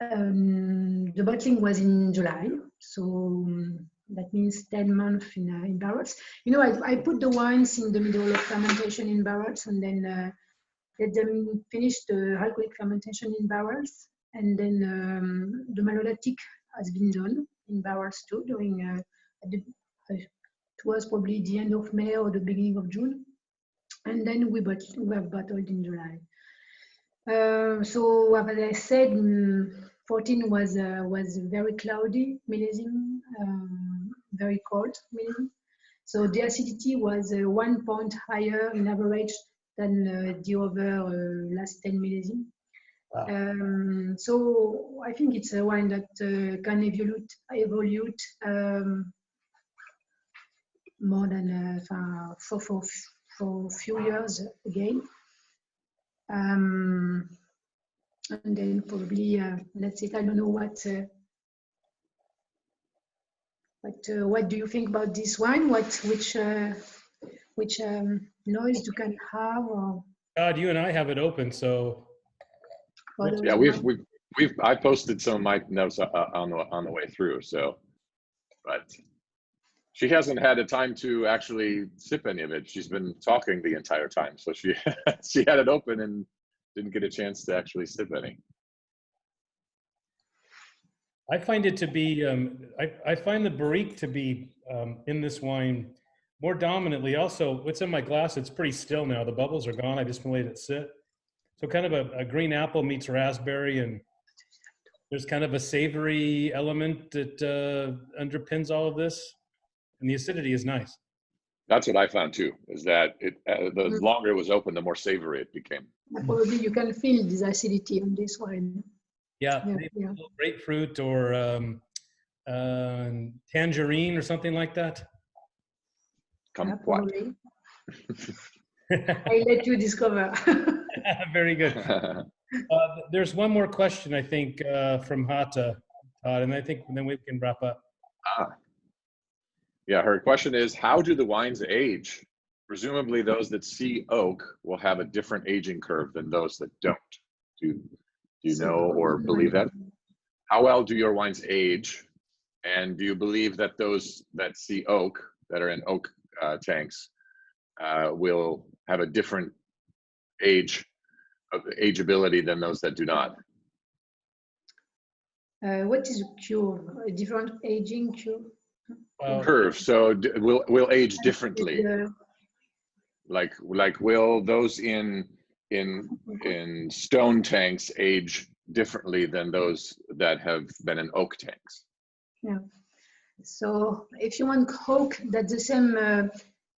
The bottling was in July, so that means 10 months in barrels. You know, I put the wines in the middle of fermentation in barrels, and then let them finish the alcoholic fermentation in barrels, and then the malolactic has been done in barrels too during it was probably the end of May or the beginning of June, and then we have bottled in July. So as I said, 14 was very cloudy millésime, very cold millésime. So the acidity was 1 point higher in average than the other last 10 millésime. Wow. So I think it's a wine that can evolve more than for a few years again. And then probably that's it. I don't know what do you think about this wine? Which noise you can have? Or God, you and I have it open, so yeah, I posted some of my notes on the way through. So, but she hasn't had a time to actually sip any of it. She's been talking the entire time, so she had it open and didn't get a chance to actually sip any. I find it to be, I find the barrique to be in this wine more dominantly. Also, what's in my glass, it's pretty still now. The bubbles are gone. I just let it sit. So kind of a green apple meets raspberry, and there's kind of a savory element that underpins all of this. And the acidity is nice. That's what I found too, is that the longer it was open, the more savory it became. Probably you can feel this acidity on this wine. Yeah, yeah. Grapefruit or tangerine or something like that. Probably. I let you discover. Very good. There's one more question, I think, from Hata And I think then we can wrap up. Yeah, her question is, how do the wines age? Presumably those that see oak will have a different aging curve than those that don't. Do you know or believe that? How well do your wines age? And do you believe that those that see oak, that are in oak tanks, will have a different ageability than those that do not? What is a curve? A different aging curve? Curve. So will age differently. Like will those in stone tanks age differently than those that have been in oak tanks? Yeah. So if you want oak, that's the same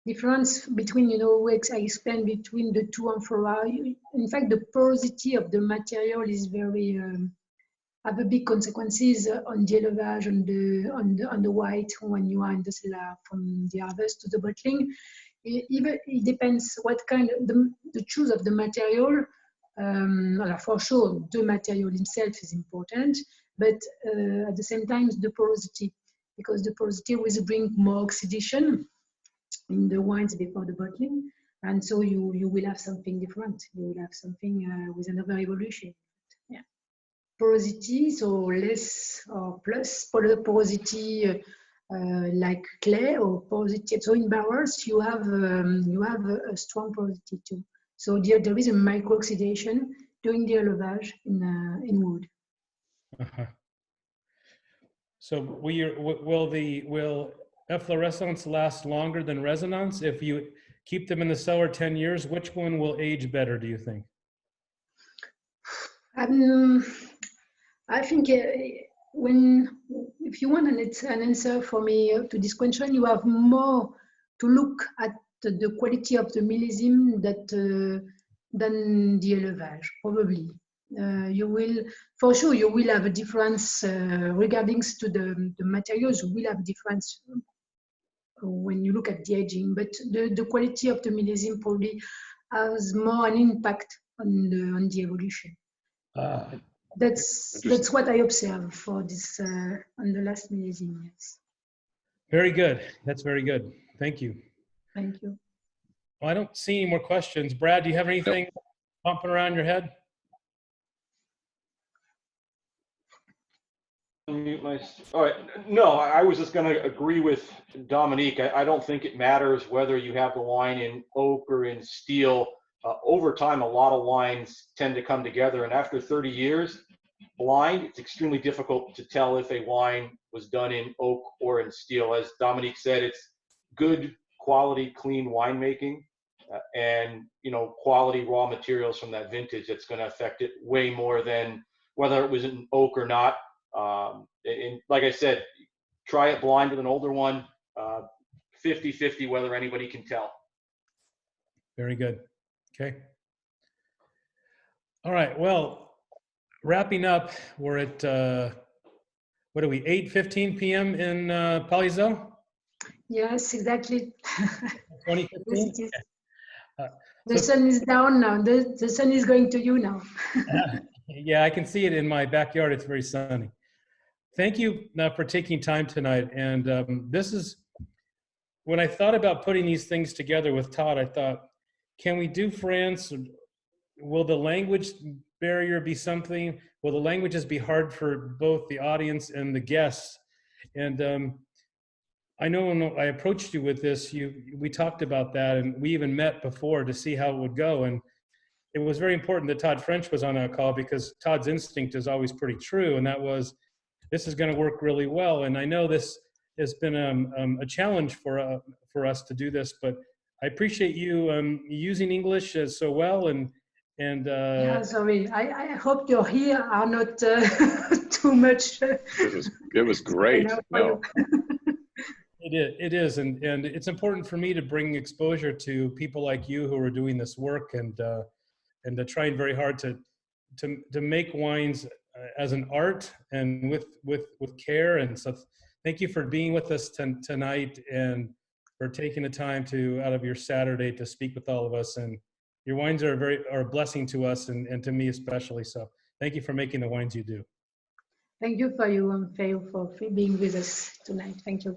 difference between, wax I explained between the two amphora. In fact, the porosity of the material is very have a big consequences on the élevage, on the white when you are in the cellar from the harvest to the bottling. It depends what kind of the choose of the material. For sure, the material itself is important, but at the same time, the porosity, because the porosity will bring more oxidation in the wines before the bottling, and so you will have something different. You will have something with another evolution. Yeah, porosity, so less or plus porosity. Like clay or porosity. So in barrels, you have a strong porosity too. So there is a micro-oxidation during the élevage in wood. So will efflorescence last longer than resonance? If you keep them in the cellar 10 years, which one will age better, do you think? I think if you want an answer for me to this question, you have more to look at the quality of the millésime than the élevage, probably. You will, for sure, you will have a difference regarding to the materials. You will have a difference when you look at the aging, but the quality of the millésime probably has more an impact on the evolution. That's what I observed for this on the last millésime. Yes. Very good. That's very good. Thank you. Thank you. Well, I don't see any more questions. Brad, do you have anything pumping around your head? All right. No, I was just going to agree with Dominique. I don't think it matters whether you have the wine in oak or in steel. Over time, a lot of wines tend to come together, and after 30 years, blind, it's extremely difficult to tell if a wine was done in oak or in steel. As Dominique said, it's good quality, clean winemaking, and quality raw materials from that vintage that's going to affect it way more than whether it was in oak or not. And like I said, try it blind with an older one, 50-50 whether anybody can tell. Very good. Okay. All right. Well, wrapping up, we're at, what are we, 8:15 p.m. in Palaiseau? Yes, exactly. 2015? Yes, the sun is down now. The sun is going to you now. Yeah, I can see it in my backyard. It's very sunny. Thank you for taking time tonight. And this is, when I thought about putting these things together with Todd, I thought, can we do France? Will the language barrier be something? Will the languages be hard for both the audience and the guests? And I know when I approached you with this, we talked about that, and we even met before to see how it would go. And it was very important that Todd French was on our call, because Todd's instinct is always pretty true, and that was, this is going to work really well. And I know this has been a challenge for us to do this, but I appreciate you using English so well. And yeah, sorry. I hope your ears are not too much. It was great. No. It is, and it's important for me to bring exposure to people like you who are doing this work, and to trying very hard to make wines as an art and with care. And so thank you for being with us tonight, and for taking the time out of your Saturday to speak with all of us. And your wines are a blessing to us, and to me especially. So thank you for making the wines you do. Thank you for you and for being with us tonight. Thank you.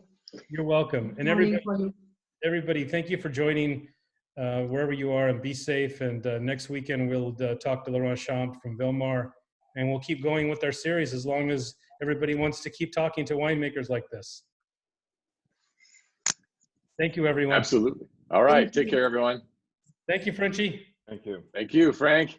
You're welcome. And everybody, thank you for joining wherever you are, and be safe. And next weekend, we'll talk to Laurent Champ from Villemar, and we'll keep going with our series as long as everybody wants to keep talking to winemakers like this. Thank you, everyone. Absolutely. All right. Take care, everyone. Thank you, Frenchie. Thank you. Thank you, Frank.